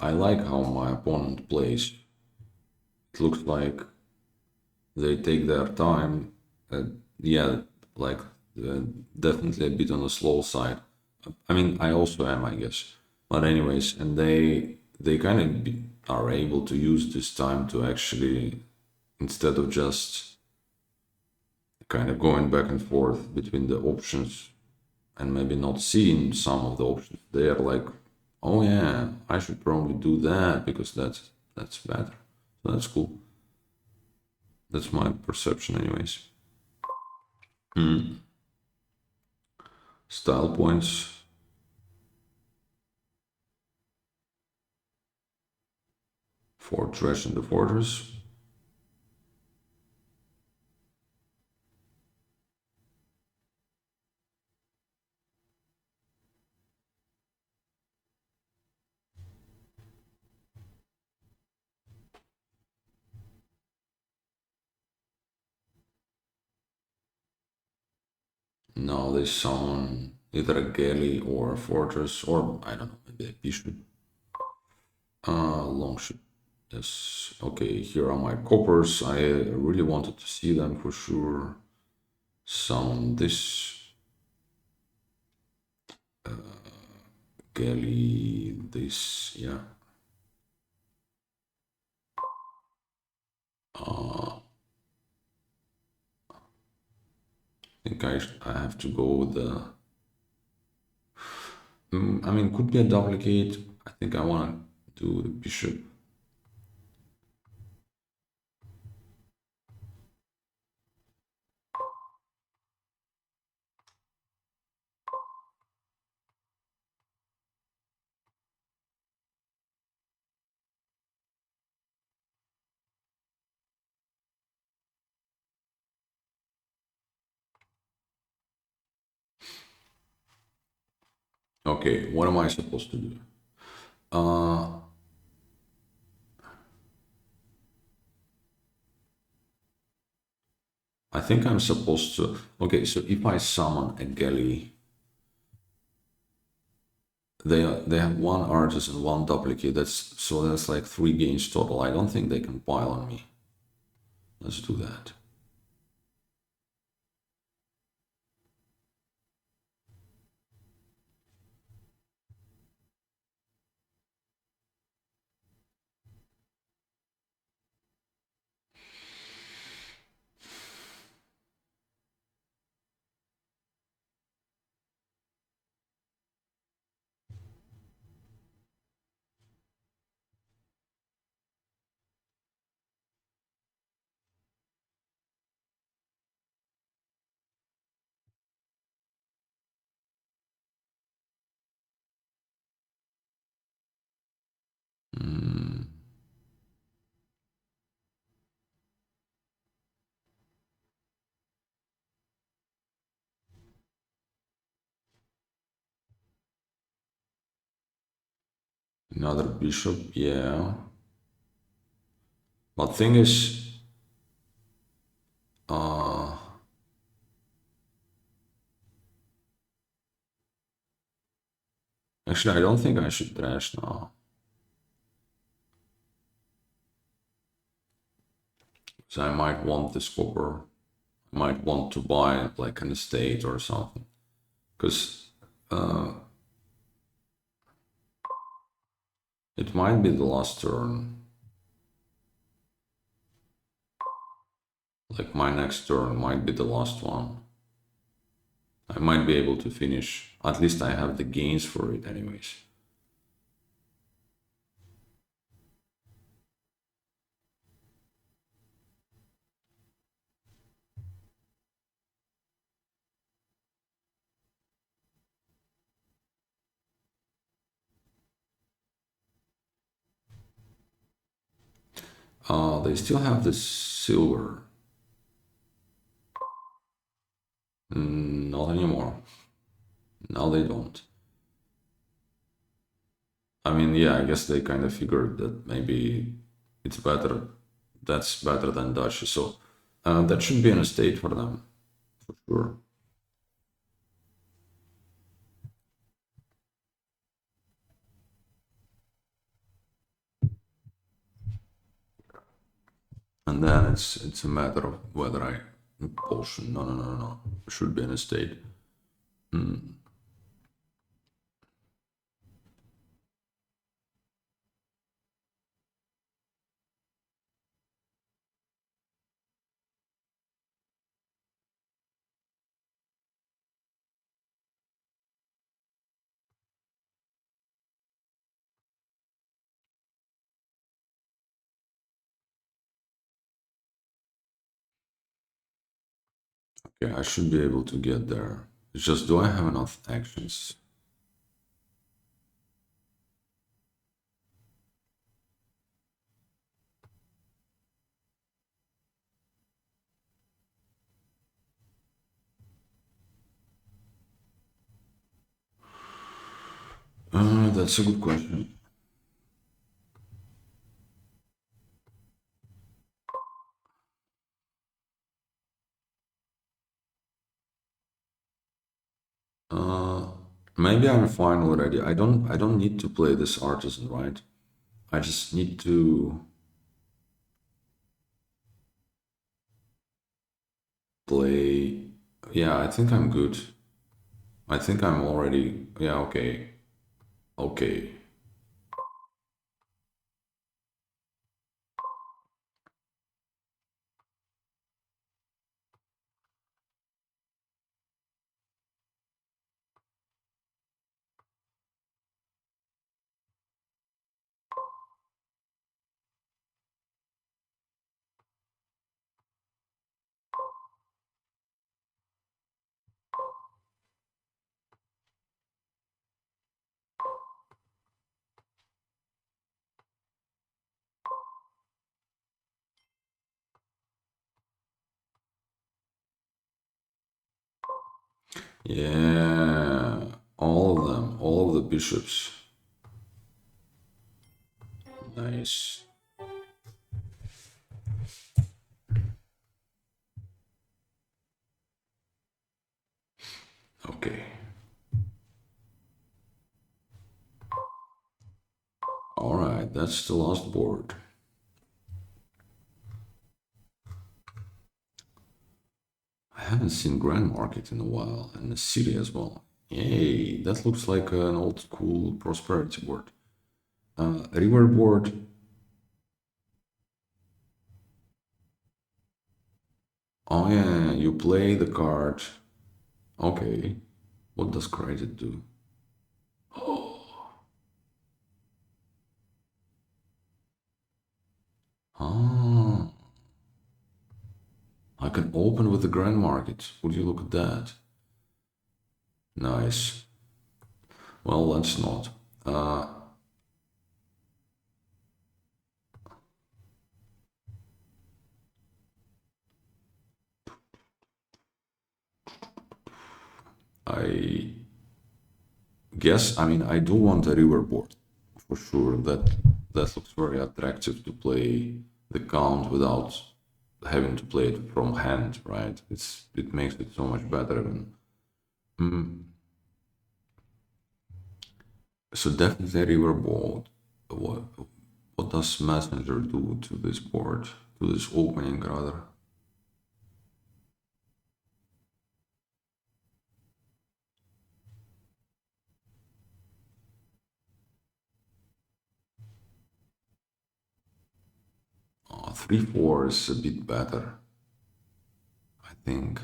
I like how my opponent plays. It looks like they take their time. Yeah, like uh, definitely a bit on the slow side. I mean, I also am, I guess. But anyways, and they kind of are able to use this time to actually, instead of just kind of going back and forth between the options and maybe not seeing some of the options, they are like, oh yeah, I should probably do that because that's better. So that's cool. That's my perception, anyways. Style points. Fortress in the fortress. Now they summon either a galley or a fortress, or I don't know, maybe a bishop. Longship. Yes. Okay, here are my coppers. I really wanted to see them for sure. Summon this galley, this, yeah. I think I have to go with the. I mean, could be a duplicate. I think I want to do the bishop. Okay, what am I supposed to do? Uh, I think I'm supposed to. Okay, so if I summon a galley, they have one artist and one duplicate. That's like 3 gains total. I don't think they can pile on me. Let's do that. Another bishop, yeah. But thing is, uh, actually, I don't think I should dash now. So I might want this copper. I might want to buy like an estate or something. Because it might be the last turn. Like my next turn might be the last one. I might be able to finish. At least I have the gains for it anyways. They still have the silver. Not anymore. Now they don't. I mean, yeah, I guess they kind of figured that maybe it's better. That's better than Dutch. So that should be an estate for them, for sure. And then it's a matter of whether I impulsion. No, no, no, no, no. Should be an estate. Okay, I should be able to get there. It's just, do I have enough actions? That's a good question. Uh, Maybe I'm fine already. I don't need to play this artisan, right? I just need to play. Yeah, I think I'm good. I think I'm already. Yeah, okay. Okay. Yeah, all of them, all of the bishops. Nice. Okay. All right, that's the last board. I haven't seen Grand Market in a while, and the city as well. Yay, that looks like an old school prosperity board. River board. Oh yeah, you play the card. Okay. What does credit do? Ah, I can open with the Grand Market. Would you look at that? Nice. Well, let's not. I guess, I mean, I do want a river board, for sure. That looks very attractive to play the count without having to play it from hand, right? It makes it so much better. So definitely Riverboat. What what does Messenger do to this board, to this opening rather? 3/4 is a bit better, I think.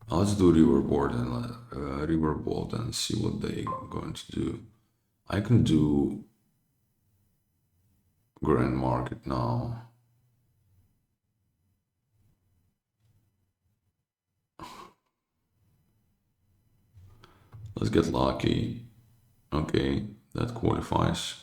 Let's do Riverboat and see what they going to do. I can do Grand Market now. Let's get lucky. Okay, that qualifies.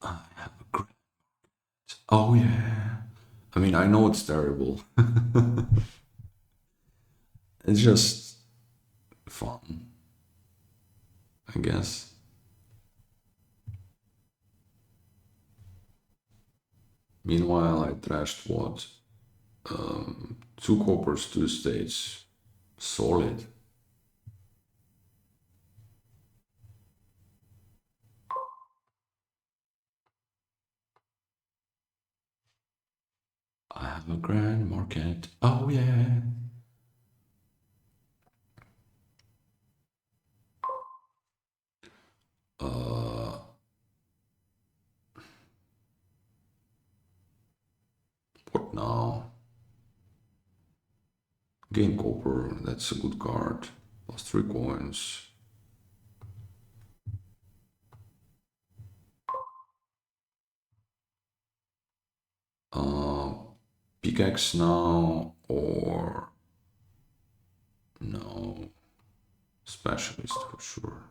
I have a great. Oh yeah. I mean, I know it's terrible. It's just fun, I guess. Meanwhile, I trashed what? 2 coppers, 2 states. Solid. I have a grand market. Oh yeah. Uh, what now? Gain copper. That's a good card. Plus 3 coins. Uh, Pickaxe now or no? Specialist for sure.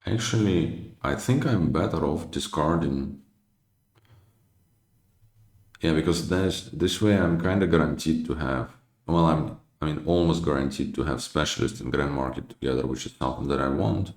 Actually, I think I'm better off discarding. Yeah, because this way I'm kind of guaranteed to have. Well, I mean almost guaranteed to have specialist and grand market together, which is something that I want.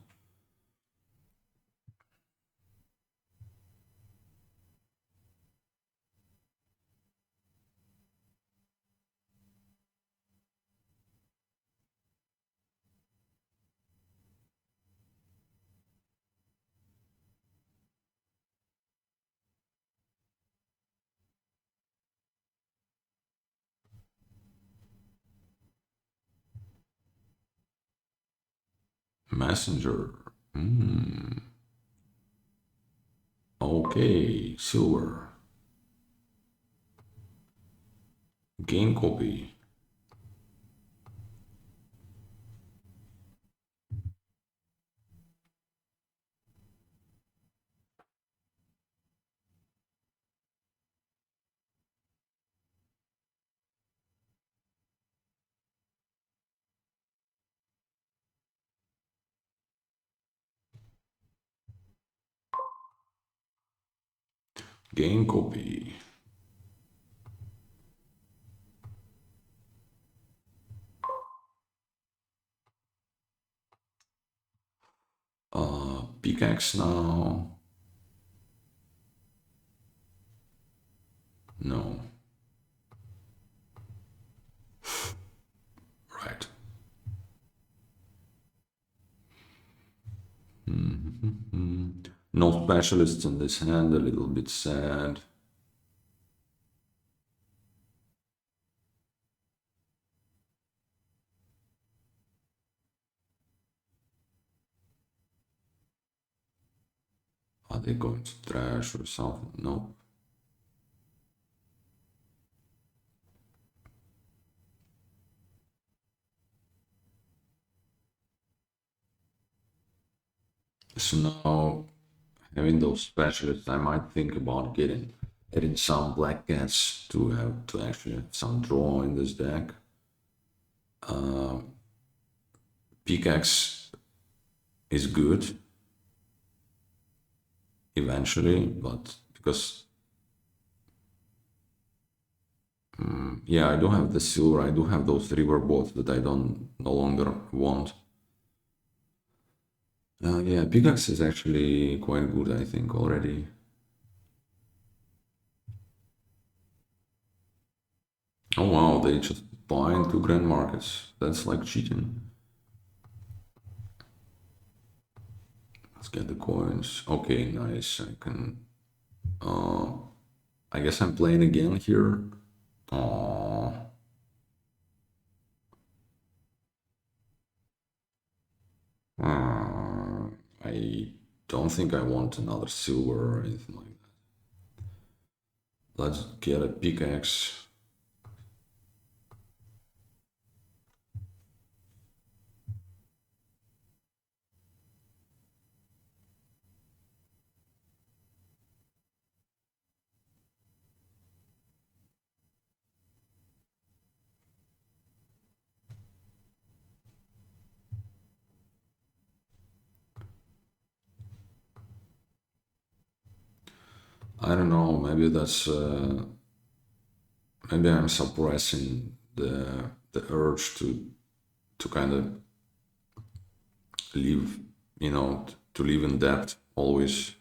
Messenger. Okay, silver. Gain copy. Gain copy. Pickaxe now. No. No specialists in this hand, a little bit sad. Are they going to trash or something? No. So now, having those specialists, I might think about getting some black cats to have to actually have some draw in this deck. Pickaxe is good eventually, but because yeah, I don't have the silver. I do have those riverboats that I don't no longer want. Yeah, pickaxe is actually quite good, I think, already. Oh wow, they just buy into grand markets. That's like cheating. Let's get the coins. Okay, nice. I can. I guess I'm playing again here. Aww. I don't think I want another silver or anything like that. Let's get a pickaxe. I don't know. Maybe I'm suppressing the urge to kind of live, to live in debt always.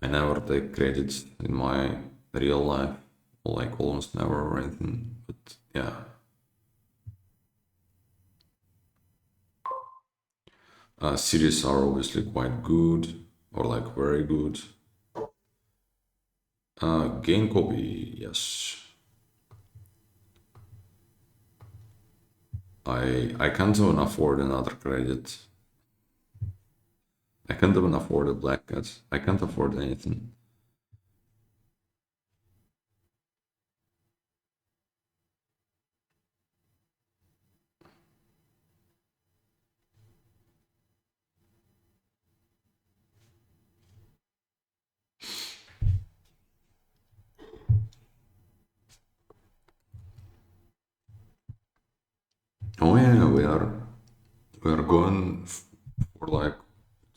I never take credit in my real life, or like almost never or anything. But yeah, series are obviously quite good or like very good. Gain copy, yes. I can't even afford another credit. I can't even afford a black cat. I can't afford anything. Oh yeah, we are going for like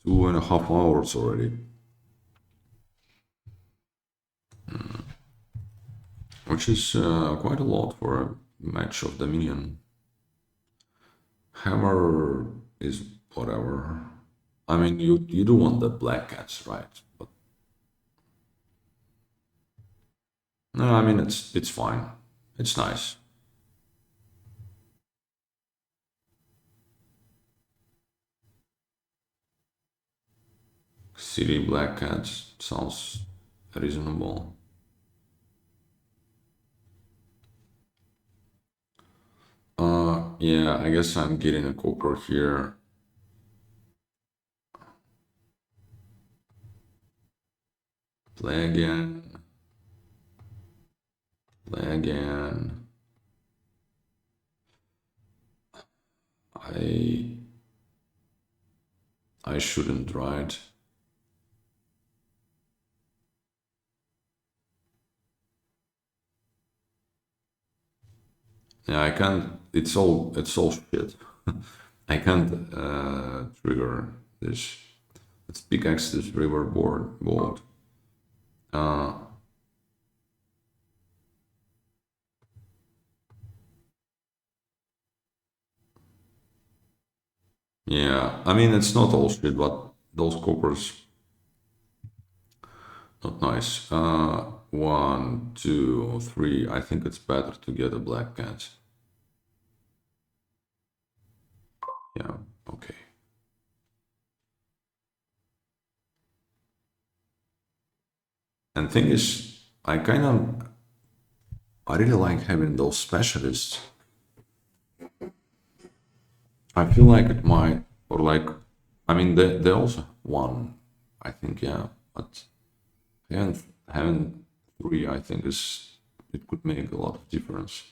2.5 hours already, which is quite a lot for a match of Dominion. Hammer is whatever. I mean, you do want the black cats, right? But no, I mean it's fine. It's nice. City black cats sounds reasonable. Yeah, I guess I'm getting a copper here. Play again. Play again. I I shouldn't, right? Yeah, I can't. It's all shit. I can't trigger this. Let's pickaxe this riverboat. Uh, yeah, I mean it's not all shit, but those coppers not nice. One, two, three. I think it's better to get a black cat. Yeah, okay. And thing is, I really like having those specialists. I feel like it might, or like, I mean, they also won, I think, yeah, but having three, I think, it could make a lot of difference.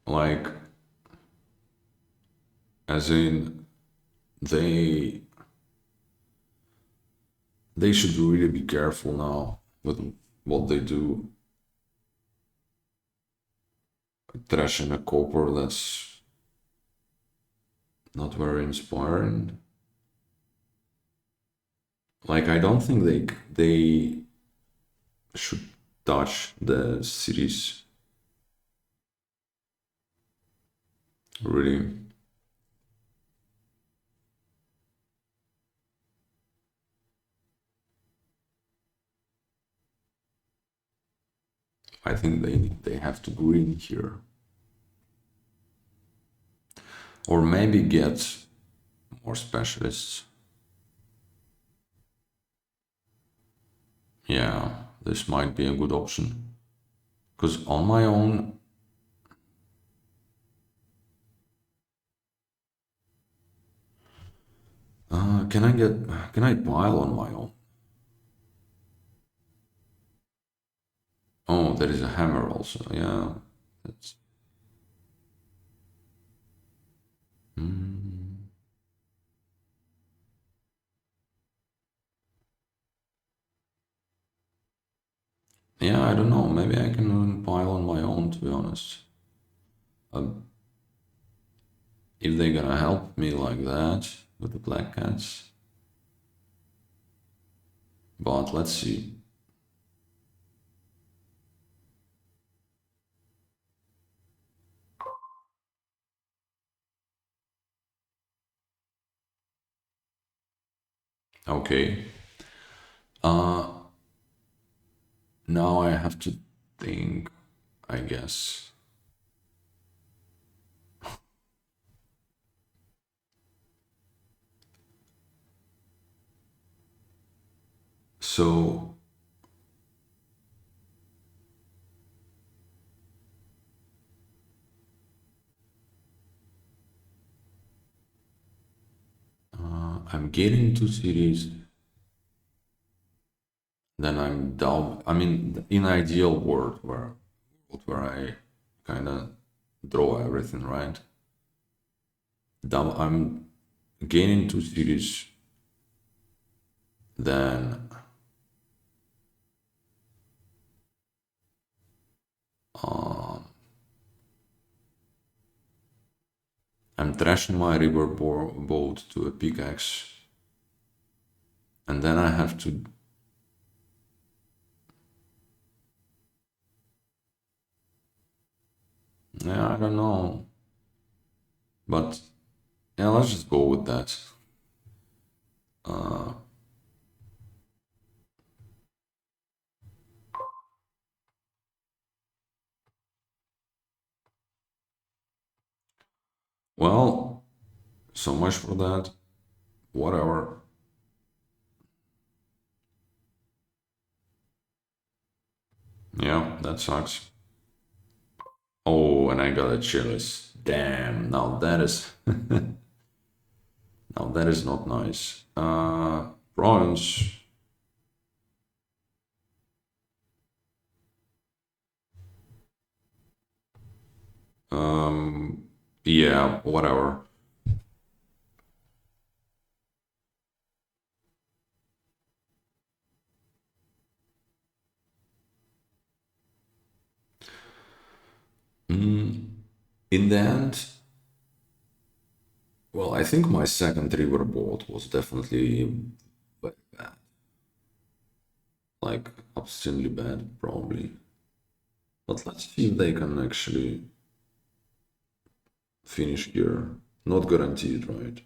Like, as in, they they should really be careful now with what they do. Trashing a copper, that's not very inspiring. Like, I don't think they should touch the cities, really. I think they have to green here, or maybe get more specialists. Yeah, this might be a good option. Because on my own, can I pile on my own? Oh, there is a hammer also. Yeah, that's. Mm, yeah, I don't know. Maybe I can pile on my own, to be honest. Um, if they're gonna help me like that with the black cats. But let's see. Okay. Uh, now I have to think, I guess. So I'm getting two cities, then I'm down. I mean, in ideal world where I kind of draw everything right. Down, I'm gaining two cities, then I'm trashing my boat to a pickaxe, and then I have to. Yeah, I don't know, but yeah, let's just go with that. Well, so much for that. Whatever. Yeah, that sucks. Oh, and I got a chilies. Damn, now that is not nice. Bronze. Yeah, whatever. In the end, well, I think my second riverboat was definitely bad, like obscenely bad, probably. But let's see if they can actually finish here. Not guaranteed, right?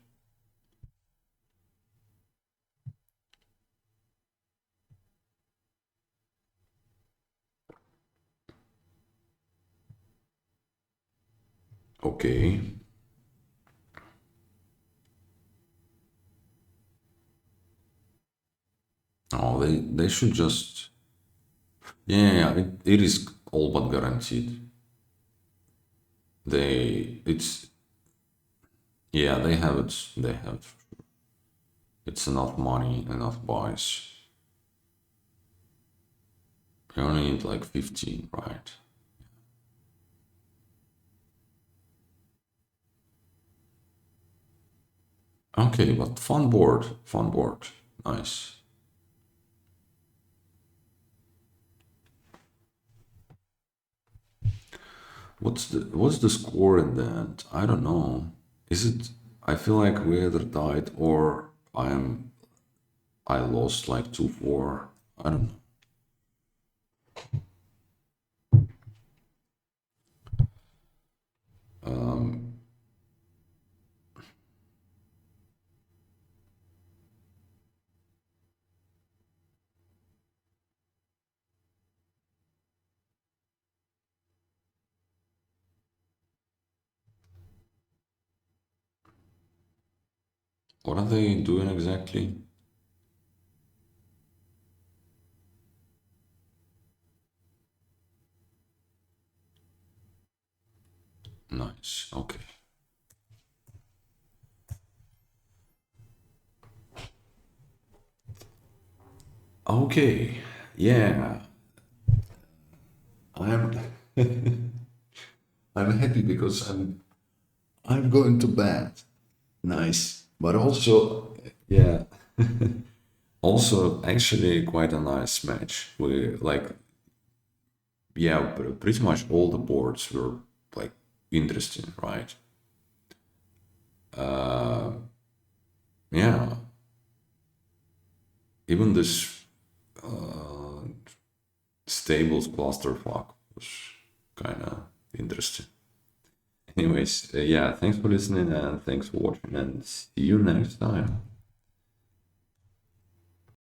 Okay. Oh, they should just, yeah, it is all but guaranteed. It's, yeah, they have it. They have, it's enough money, enough buys. You only need like 15, right? Okay, but fun board, nice. What's the score in that? I don't know. Is it? I feel like we either died or I lost like 2-4. I don't know. What are they doing exactly? Nice. Okay. Okay. Yeah. I'm I'm happy because I'm going to bed. Nice. But also, yeah. Also, actually, quite a nice match. We like, yeah, pretty much all the boards were like interesting, right? Yeah, even this stables clusterfuck was kind of interesting. Anyways, yeah, thanks for listening and thanks for watching, and see you next time.